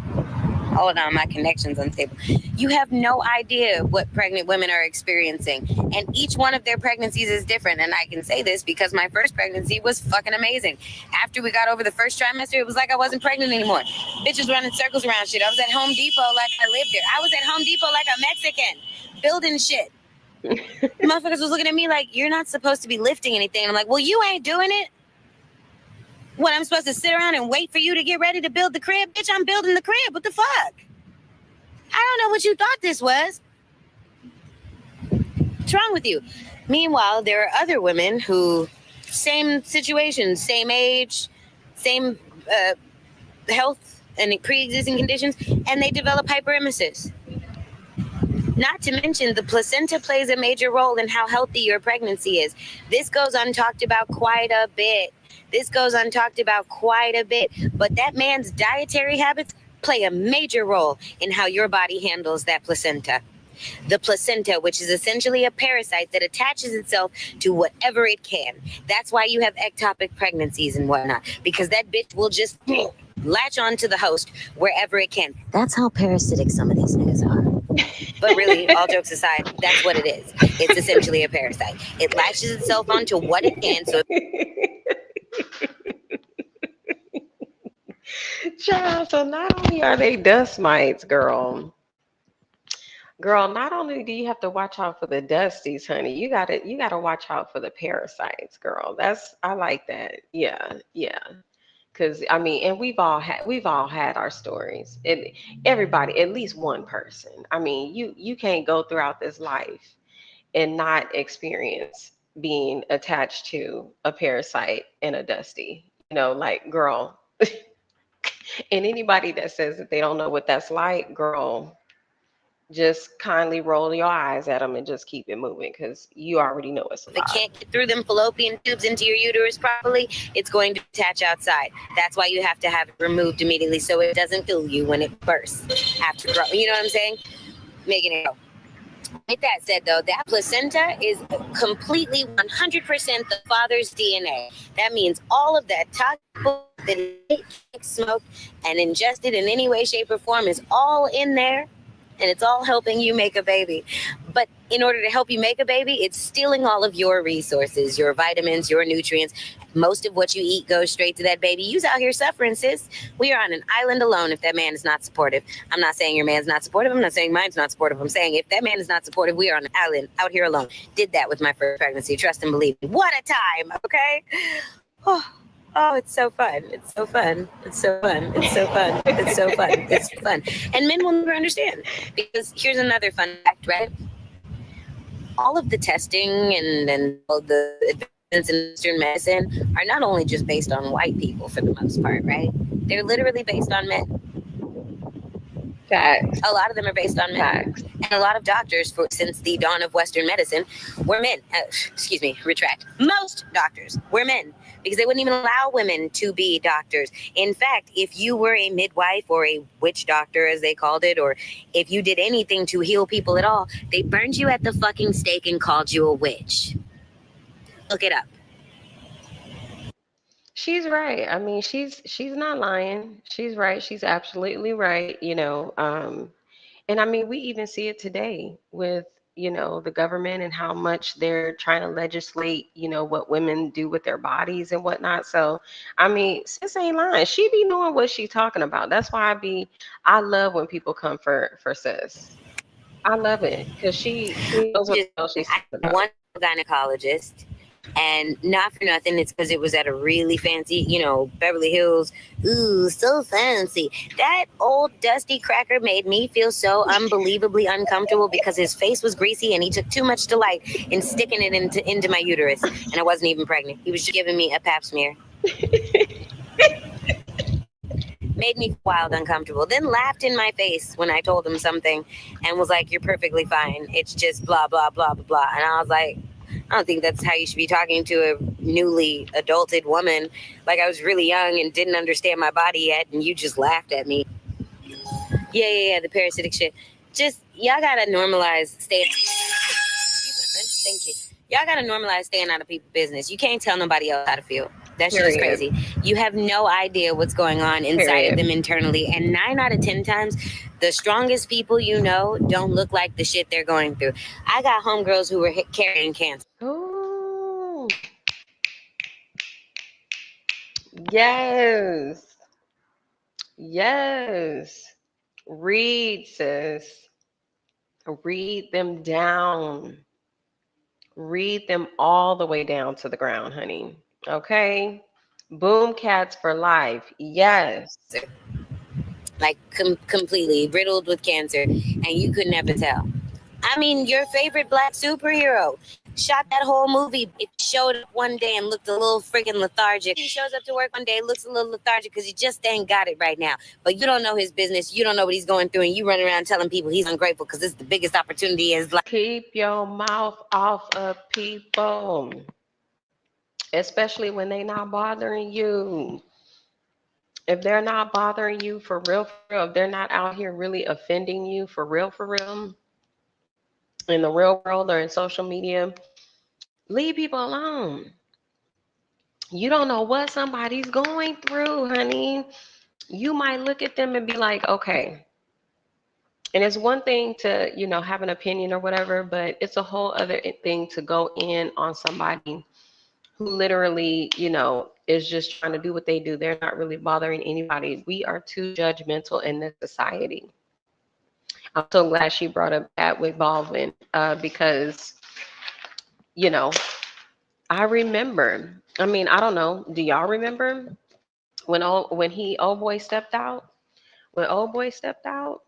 Hold on, my connection's unstable. You have no idea what pregnant women are experiencing. And each one of their pregnancies is different. And I can say this because my first pregnancy was fucking amazing. After we got over the first trimester, it was like I wasn't pregnant anymore. Bitches running circles around shit. I was at Home Depot like I lived there. I was at Home Depot like a Mexican, building shit. Motherfuckers was looking at me like, you're not supposed to be lifting anything. And I'm like, well, you ain't doing it. What, I'm supposed to sit around and wait for you to get ready to build the crib? Bitch, I'm building the crib. What the fuck? I don't know what you thought this was. What's wrong with you? Meanwhile, there are other women who, same situation, same age, same health and pre-existing conditions, and they develop hyperemesis. Not to mention the placenta plays a major role in how healthy your pregnancy is. This goes untalked about quite a bit. But that man's dietary habits play a major role in how your body handles that placenta. The placenta, which is essentially a parasite that attaches itself to whatever it can. That's why you have ectopic pregnancies and whatnot, because that bitch will just latch on to the host wherever it can. That's how parasitic some of these niggas are. But really, all jokes aside, that's what it is. It's essentially a parasite. It latches itself onto what it can. So, Child, so not only are they dust mites, girl, not only do you have to watch out for the dusties, honey, you gotta watch out for the parasites, girl. I like that. Yeah, yeah. Cause I mean, and we've all had our stories. Everybody, at least one person. I mean, you can't go throughout this life and not experience being attached to a parasite and a dusty. Like, girl. And anybody that says that they don't know what that's like, girl, just kindly roll your eyes at them and just keep it moving because you already know it's a If it lie. can't get through them fallopian tubes into your uterus properly, it's going to attach outside. That's why you have to have it removed immediately so it doesn't kill you when it bursts after growth. You know what I'm saying? Making it go. With that said, though, that placenta is completely 100% the father's DNA. That means all of that toxic that he ate, smoked, and ingested in any way, shape, or form is all in there, and it's all helping you make a baby. But in order to help you make a baby, it's stealing all of your resources, your vitamins, your nutrients. Most of what you eat goes straight to that baby. You's out here suffering, sis. We are on an island alone if that man is not supportive. I'm not saying your man's not supportive. I'm not saying mine's not supportive. I'm saying if that man is not supportive, we are on an island out here alone. Did that with my first pregnancy. Trust and believe me. What a time, okay? Oh. Oh, it's so fun. It's so fun. It's so fun. It's so fun. It's so fun. It's fun. And men will never understand. Because here's another fun fact, right? All of the testing and all the advancements in Western medicine are not only just based on white people for the most part, right? They're literally based on men. Facts. A lot of them are based on men. Facts. And a lot of doctors, since the dawn of Western medicine, were men. Excuse me, retract. Most doctors were men because they wouldn't even allow women to be doctors. In fact, if you were a midwife or a witch doctor, as they called it, or if you did anything to heal people at all, they burned you at the fucking stake and called you a witch. Look it up. She's right. I mean, she's not lying. She's right. She's absolutely right, you know. And I mean, we even see it today with, you know, the government and how much they're trying to legislate, you know, what women do with their bodies and whatnot. So, I mean, sis ain't lying. She be knowing what she talking about. That's why I love when people come for sis. I love it because she knows what Just, the hell she's I talking had about. one gynecologist, and not for nothing, it's because it was at a really fancy, Beverly Hills. Ooh, so fancy. That old dusty cracker made me feel so unbelievably uncomfortable because his face was greasy and he took too much delight in sticking it into my uterus, and I wasn't even pregnant. He was just giving me a pap smear. Made me wild uncomfortable. Then laughed in my face when I told him something and was like, "You're perfectly fine. It's just blah, blah, blah, blah, blah." And I was like, I don't think that's how you should be talking to a newly adulted woman. Like I was really young and didn't understand my body yet, and you just laughed at me. Yeah, the parasitic shit. Just, y'all gotta normalize staying. Thank you. Y'all gotta normalize staying out of people's business. You can't tell nobody else how to feel. That shit is Period. crazy. You have no idea what's going on inside of Period. them internally. And 9 out of 10 times, the strongest people you know don't look like the shit they're going through. I got homegirls who were carrying cancer. Ooh, yes. Yes. Read, sis. Read them down. Read them all the way down to the ground, honey. Okay? Boom cats for life. Yes. Like completely riddled with cancer, and you could never tell. I mean, your favorite black superhero shot that whole movie. It showed up one day and looked a little freaking lethargic. He shows up to work one day, looks a little lethargic because he just ain't got it right now. But you don't know his business. You don't know what he's going through, and you run around telling people he's ungrateful because this is the biggest opportunity in his life. Keep your mouth off of people, especially when they not bothering you. If they're not bothering you for real, if they're not out here really offending you for real, in the real world or in social media, leave people alone. You don't know what somebody's going through, honey. You might look at them and be like, okay. And it's one thing to, you know, have an opinion or whatever, but it's a whole other thing to go in on somebody who literally, you know, is just trying to do what they do. They're not really bothering anybody. We are too judgmental in this society. I'm so glad she brought up that with Baldwin because, you know, I remember. I mean, I don't know. Do y'all remember when old boy stepped out? When old boy stepped out,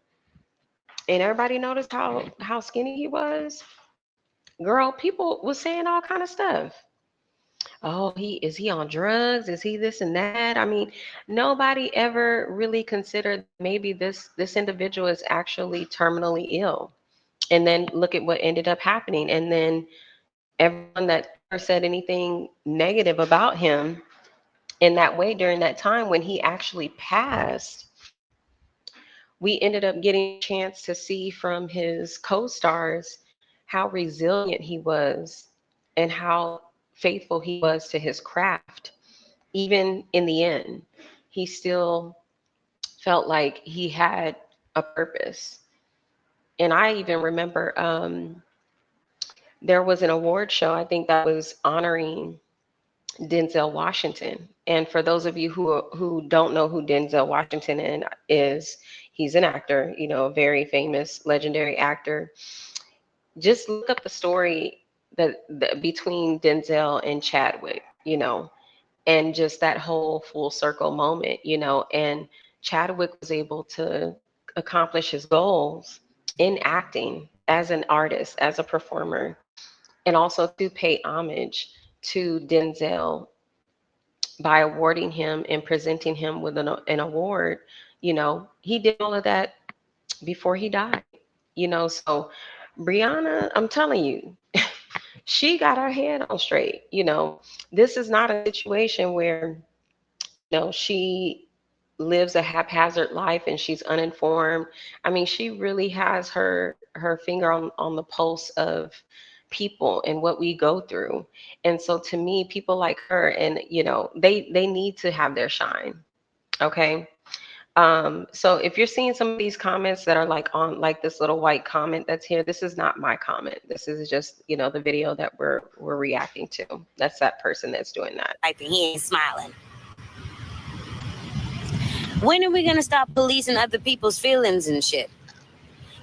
and everybody noticed how skinny he was. Girl, people was saying all kind of stuff. oh, he on drugs? Is he this and that? I mean, nobody ever really considered maybe this individual is actually terminally ill. And then look at what ended up happening. And then everyone that ever said anything negative about him in that way during that time when he actually passed, we ended up getting a chance to see from his co-stars how resilient he was and how faithful he was to his craft. Even in the end, he still felt like he had a purpose. And I even remember there was an award show, I think that was honoring Denzel Washington. And for those of you who don't know who Denzel Washington is, he's an actor, you know, a very famous, legendary actor. Just look up the story that between Denzel and Chadwick, you know, and just that whole full circle moment, you know, and Chadwick was able to accomplish his goals in acting as an artist, as a performer, and also to pay homage to Denzel by awarding him and presenting him with an award. You know, he did all of that before he died, you know. So Brianna, I'm telling you, she got her head on straight. You know, this is not a situation where, you know, she lives a haphazard life and she's uninformed. I mean, she really has her finger on the pulse of people and what we go through. And so to me, people like her, and you know, they need to have their shine. Okay. So if you're seeing some of these comments that are like on like this little white comment that's here, this is not my comment. This is just, you know, the video that we're reacting to. That's that person that's doing that. I think he ain't smiling. When are we gonna stop policing other people's feelings and shit?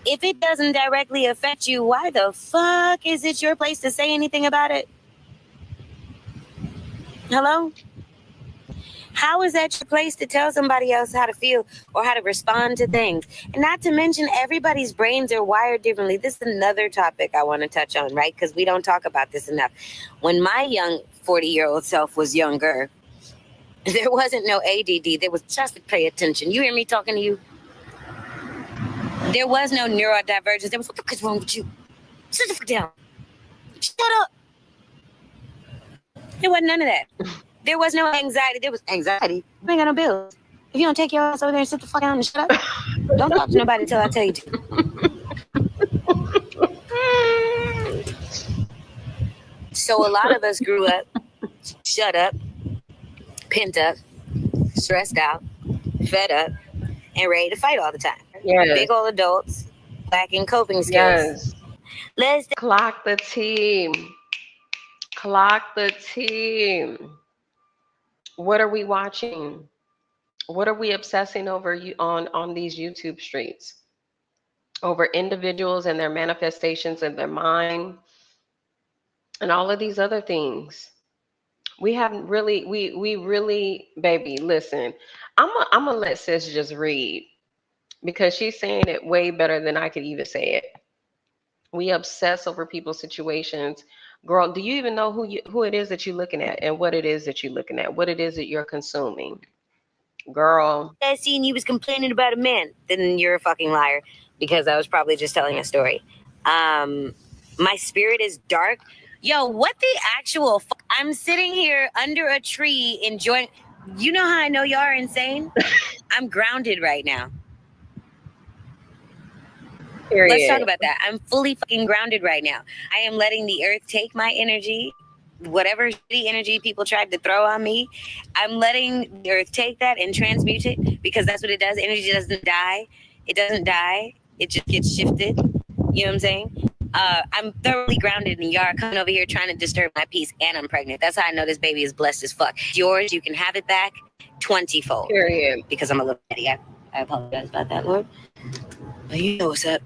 If it doesn't directly affect you, why the fuck is it your place to say anything about it? Hello? How is that your place to tell somebody else how to feel or how to respond to things? And not to mention, everybody's brains are wired differently. This is another topic I want to touch on, right? Because we don't talk about this enough. When my young 40-year-old self was younger, there wasn't no ADD. There was just pay attention. You hear me talking to you? There was no neurodivergence. There was, what the fuck is wrong with you? Sit the fuck down. Shut up. There wasn't none of that. There was no anxiety. There was anxiety. You ain't got no bills. If you don't take your ass over there and sit the fuck down and shut up, don't talk to nobody until I tell you to. So a lot of us grew up, shut up, pent up, stressed out, fed up, and ready to fight all the time. Yes. Big old adults lacking coping skills. Yes. Let's Clock the team. Clock the team. What are we watching? What are we obsessing over on these YouTube streets? Over individuals and their manifestations in their mind and all of these other things. We haven't really, we really, baby, listen, I'm gonna let sis just read because she's saying it way better than I could even say it. We obsess over people's situations. Girl, do you even know who it is that you're looking at and what it is that you're looking at, what it is that you're consuming? Girl. I seen you was complaining about a man, then you're a fucking liar because I was probably just telling a story. My spirit is dark. Yo, what the actual fuck? I'm sitting here under a tree enjoying. You know how I know y'all are insane? I'm grounded right now. Period. Let's talk about that. I'm fully fucking grounded right now. I am letting the earth take my energy. Whatever shitty energy people tried to throw on me, I'm letting the earth take that and transmute it because that's what it does. Energy doesn't die. It doesn't die. It just gets shifted. You know what I'm saying? I'm thoroughly grounded and y'all are coming over here trying to disturb my peace and I'm pregnant. That's how I know this baby is blessed as fuck. It's yours. You can have it back 20-fold. Period. Because I'm a little petty. I apologize about that, Lord. But you know what's up.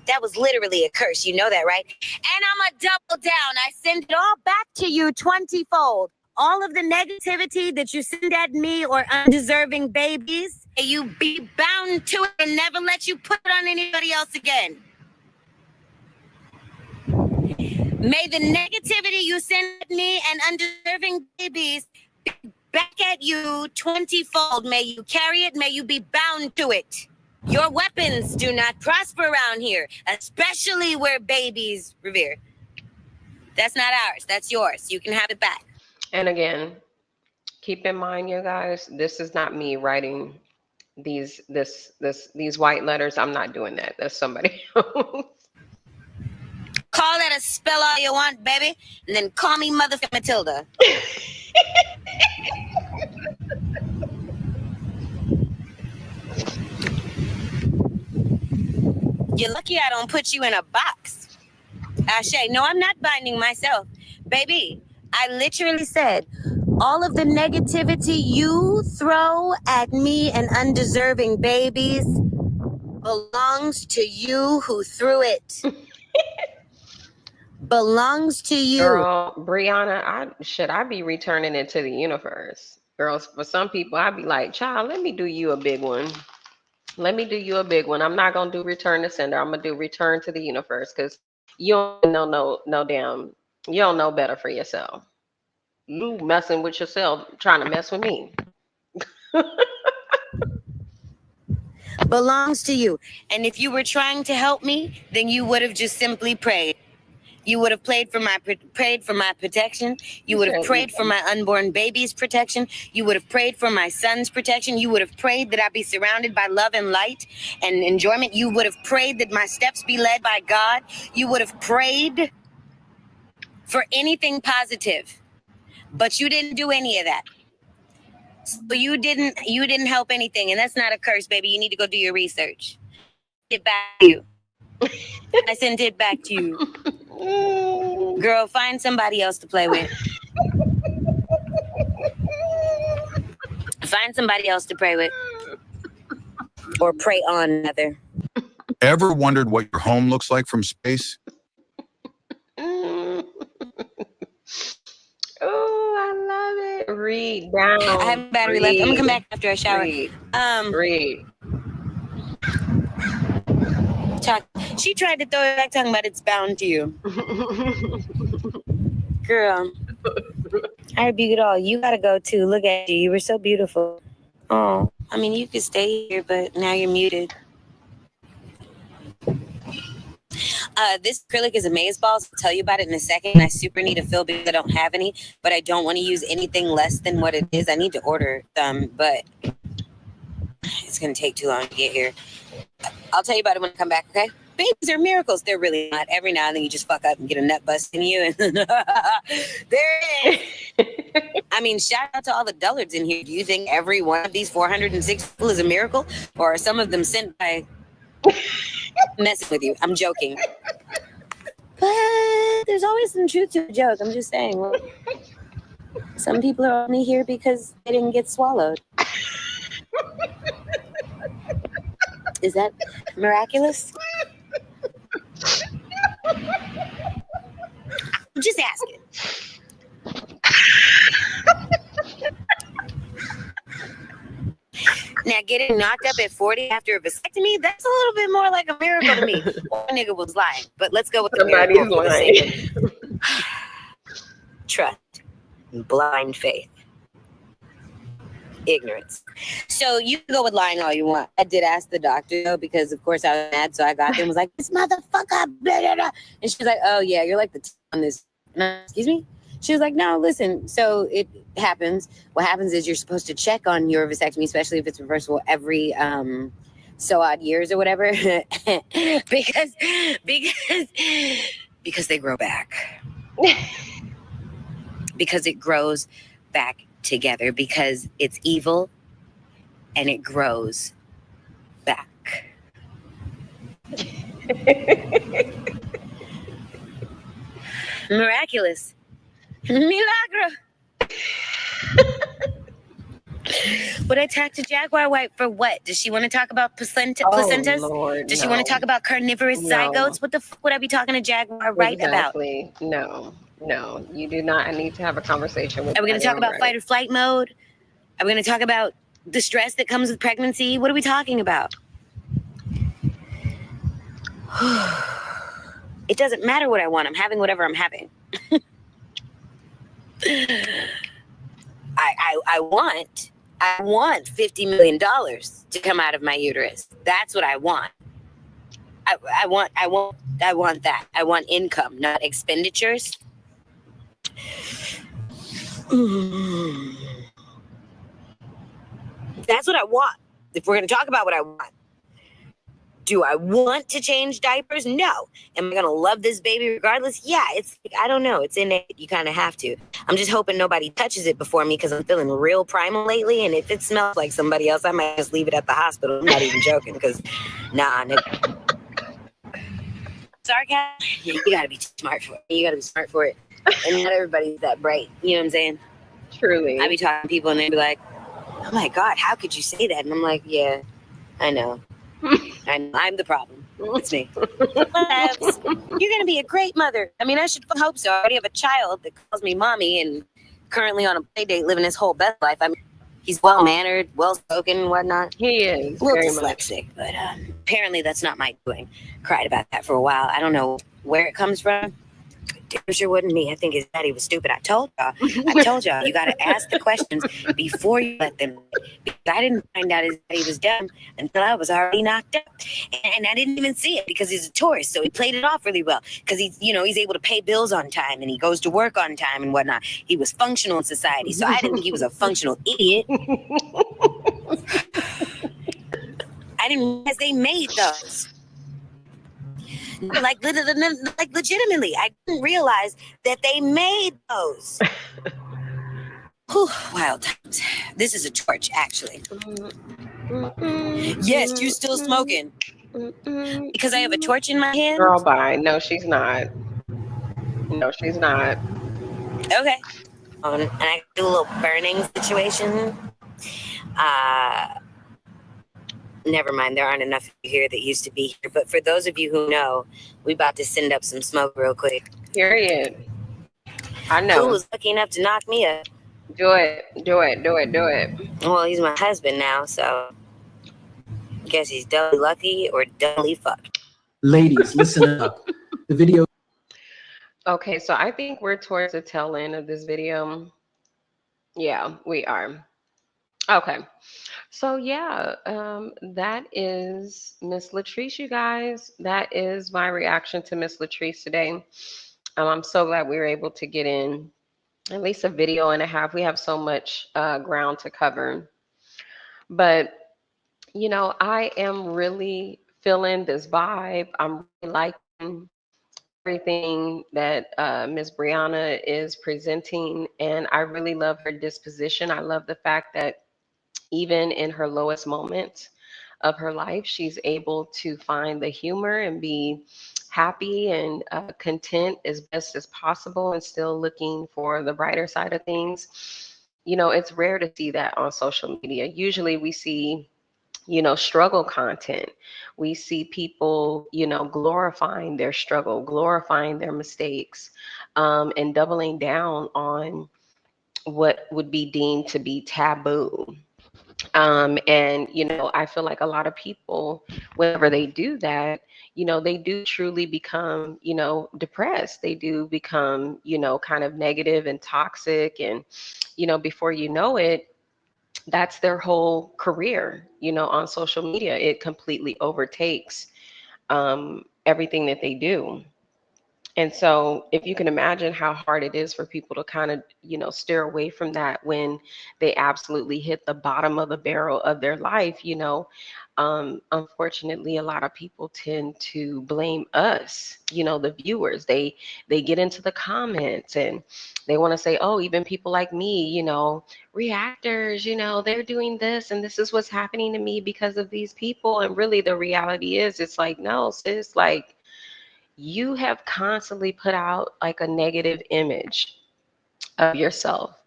That was literally a curse. You know that, right? And I'm going to double down. I send it all back to you 20-fold. All of the negativity that you send at me or undeserving babies, you be bound to it and never let you put it on anybody else again. May the negativity you send at me and undeserving babies be back at you 20-fold. May you carry it. May you be bound to it. Your weapons do not prosper around here, especially where babies revere. That's not ours. That's yours. You can have it back. And again, keep in mind, you guys, this is not me writing these white letters. I'm not doing that. That's somebody else. Call that a spell all you want, baby, and then call me Motherfucking Matilda. You're lucky I don't put you in a box. Ashe, no, I'm not binding myself. Baby, I literally said, all of the negativity you throw at me and undeserving babies belongs to you who threw it. Belongs to you. Girl, Briana, I be returning it to the universe. Girls, for some people, I'd be like, child, let me do you a big one. Let me do you a big one. I'm not gonna do return to sender. I'm gonna do return to the universe because you don't know no damn. You don't know better for yourself. You messing with yourself, trying to mess with me. Belongs to you. And if you were trying to help me, then you would have just simply prayed. You would have prayed for my protection. You would have prayed for my unborn baby's protection. You would have prayed for my son's protection. You would have prayed that I be surrounded by love and light and enjoyment. You would have prayed that my steps be led by God. You would have prayed for anything positive, but you didn't do any of that. So you didn't help anything, and that's not a curse, baby. You need to go do your research. Get back to you. I sent it back to you. Girl, find somebody else to play with. Find somebody else to pray with. Or pray on, rather. Ever wondered what your home looks like from space? Oh, I love it. Read down. I have battery left. I'm gonna come back after I shower. Read. She tried to throw it back talking about it's bound to you. Girl, I rebuke it all. You gotta go too. Look at you. You were so beautiful. Oh, I mean, you could stay here, but now you're muted. This acrylic is amazeballs. I'll tell you about it in a second. I super need a fill because I don't have any, but I don't want to use anything less than what it is. I need to order them, but it's going to take too long to get here. I'll tell you about it when I come back, okay? Babies are miracles. They're really not. Every now and then you just fuck up and get a nut bust in you. And there it is. I mean, shout out to all the dullards in here. Do you think every one of these 406 people is a miracle? Or are some of them sent by messing with you? I'm joking. But there's always some truth to a joke. I'm just saying. Well, some people are only here because they didn't get swallowed. Is that miraculous? I'm just asking. Now, getting knocked up at 40 after a vasectomy, that's a little bit more like a miracle to me. One nigga was lying, but let's go with the Somebody's lying. Trust, blind faith, ignorance. So you can go with lying all you want. I did ask the doctor, though, because, of course, I was mad, so I got there and was like, this motherfucker, blah, blah, blah. And she was like, oh, yeah, you're like the on this. Excuse me? She was like, no, listen, so it happens. What happens is you're supposed to check on your vasectomy, especially if it's reversible, every so odd years or whatever, because they grow back. Because it grows back together, because it's evil and it grows back. Miraculous. Milagro. Would I talk to Jaguar White for what? Does she want to talk about placentas? Lord, Does she want to talk about carnivorous zygotes? What the fuck would I be talking to Jaguar White about? No, you do not. I need to have a conversation with. Are we going to talk about fight or flight mode? Are we going to talk about the stress that comes with pregnancy? What are we talking about? It doesn't matter what I want. I'm having whatever I'm having. I want $50 million to come out of my uterus. That's what I want. I want that. I want income, not expenditures. That's what I want. If we're going to talk about what I want. Do I want to change diapers? No. Am I going to love this baby regardless? Yeah, it's, I don't know. It's innate. You kind of have to. I'm just hoping nobody touches it before me because I'm feeling real primal lately. And if it smells like somebody else, I might just leave it at the hospital. I'm not even joking because, nah, nigga. Sarcasm? Yeah, you got to be smart for it. You got to be smart for it. And not everybody's that bright. You know what I'm saying? Truly. I be talking to people and they be like, oh my God, how could you say that? And I'm like, yeah, I know. I'm the problem. It's me. You're going to be a great mother. I mean, I should hope so. I already have a child that calls me mommy and currently on a play date living his whole best life. I mean, he's well-mannered, well-spoken and whatnot. He is. A little very dyslexic, but apparently that's not my doing. Cried about that for a while. I don't know where it comes from. It sure wasn't me. I think his daddy was stupid. I told y'all, you got to ask the questions before you let them. Because I didn't find out his daddy was dumb until I was already knocked up. And I didn't even see it because he's a tourist. So he played it off really well because he's able to pay bills on time and he goes to work on time and whatnot. He was functional in society. So I didn't think he was a functional idiot. I didn't realize they made those. Like legitimately, I didn't realize that they made those. Whew, wild times. This is a torch, actually. Yes, you still smoking. Because I have a torch in my hand? Girl, bye. No, she's not. No, she's not. Okay. And I do a little burning situation. Never mind, there aren't enough here that used to be here. But for those of you who know, we about to send up some smoke real quick. Period. I know. Who was lucky enough to knock me up? Do it. Do it. Do it. Do it. Well, he's my husband now, so I guess he's doubly lucky or doubly fucked. Ladies, listen up. The video. Okay, so I think we're towards the tail end of this video. Yeah, we are. Okay. So yeah, that is Miss Latrice, you guys. That is my reaction to Miss Latrice today. I'm so glad we were able to get in at least a video and a half. We have so much ground to cover. But, I am really feeling this vibe. I'm really liking everything that Miss Briana is presenting. And I really love her disposition. I love the fact that even in her lowest moments of her life, she's able to find the humor and be happy and content as best as possible and still looking for the brighter side of things. It's rare to see that on social media. Usually we see, struggle content. We see people, glorifying their struggle, glorifying their mistakes, and doubling down on what would be deemed to be taboo. And I feel like a lot of people, whenever they do that, they do truly become, depressed. They do become, kind of negative and toxic. And, before you know it, that's their whole career, on social media. It completely overtakes everything that they do. And so, if you can imagine how hard it is for people to kind of, steer away from that when they absolutely hit the bottom of the barrel of their life, unfortunately, a lot of people tend to blame us, the viewers. They get into the comments and they want to say, oh, even people like me, reactors, they're doing this and this is what's happening to me because of these people. And really, the reality is, it's like, no, sis, like, you have constantly put out like a negative image of yourself.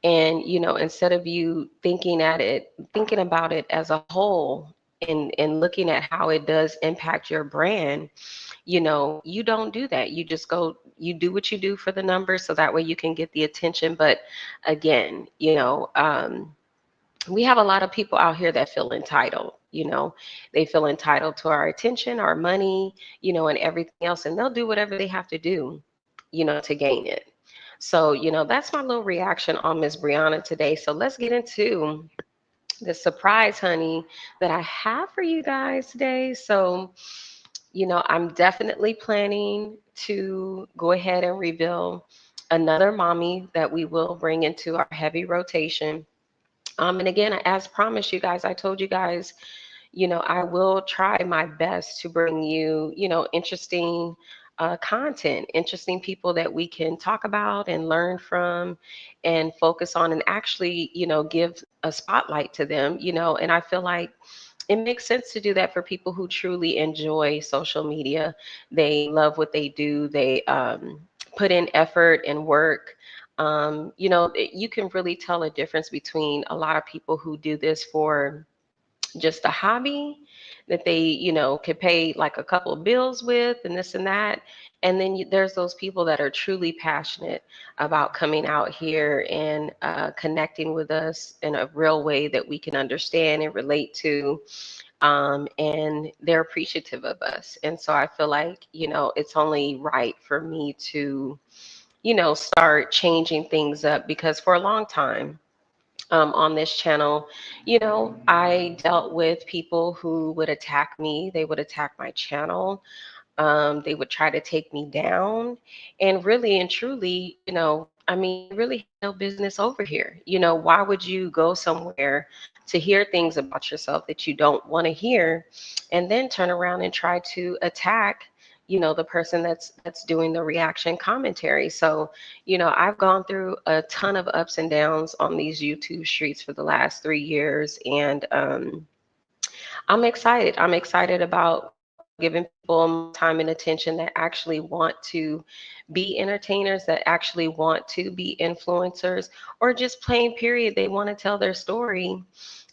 And, instead of you thinking about it as a whole and looking at how it does impact your brand, you don't do that. You just go, you do what you do for the numbers so that way you can get the attention. But again, we have a lot of people out here that feel entitled. You know, they feel entitled to our attention, our money, you know, and everything else, and they'll do whatever they have to do, you know, to gain it. So, you know, that's my little reaction on Miss Brianna today. So let's get into the surprise, honey, that I have for you guys today. So, you know, I'm definitely planning to go ahead and reveal another mommy that we will bring into our heavy rotation. And again, as promised, you guys, I told you guys, you know, I will try my best to bring you, you know, interesting content, interesting people that we can talk about and learn from and focus on and actually, you know, give a spotlight to them, you know, and I feel like it makes sense to do that for people who truly enjoy social media. They love what they do. They put in effort and work. You know, you can really tell a difference between a lot of people who do this for just a hobby that they, you know, could pay like a couple of bills with and this and that. And then there's those people that are truly passionate about coming out here and connecting with us in a real way that we can understand and relate to. And they're appreciative of us. And so I feel like, you know, it's only right for me to, you know, start changing things up because for a long time, on this channel, you know, I dealt with people who would attack me. They would attack my channel. They would try to take me down. And really and truly, you know, I mean, they really have no business over here. You know, why would you go somewhere to hear things about yourself that you don't want to hear and then turn around and try to attack, you know, the person that's doing the reaction commentary? So, you know, I've gone through a ton of ups and downs on these YouTube streets for the last 3 years. And I'm excited. I'm excited about, you know, giving people my time and attention that actually want to be entertainers, that actually want to be influencers, or just plain period, they want to tell their story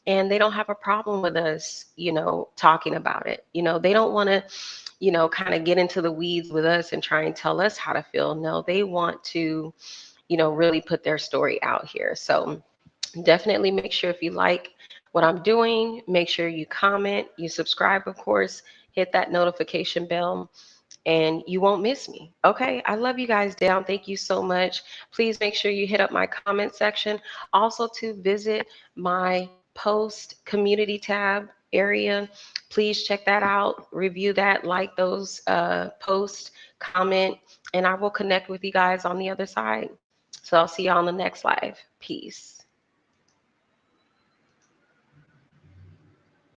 and they don't have a problem with us, you know, talking about it. You know, they don't want to, you know, kind of get into the weeds with us and try and tell us how to feel. No, they want to, you know, really put their story out here. So definitely make sure if you like what I'm doing, make sure you comment, you subscribe, of course, hit that notification bell, and you won't miss me. Okay. I love you guys down. Thank you so much. Please make sure you hit up my comment section. Also, to visit my post community tab area. Please check that out, review that, like those posts, comment, and I will connect with you guys on the other side. So I'll see you on the next live. Peace.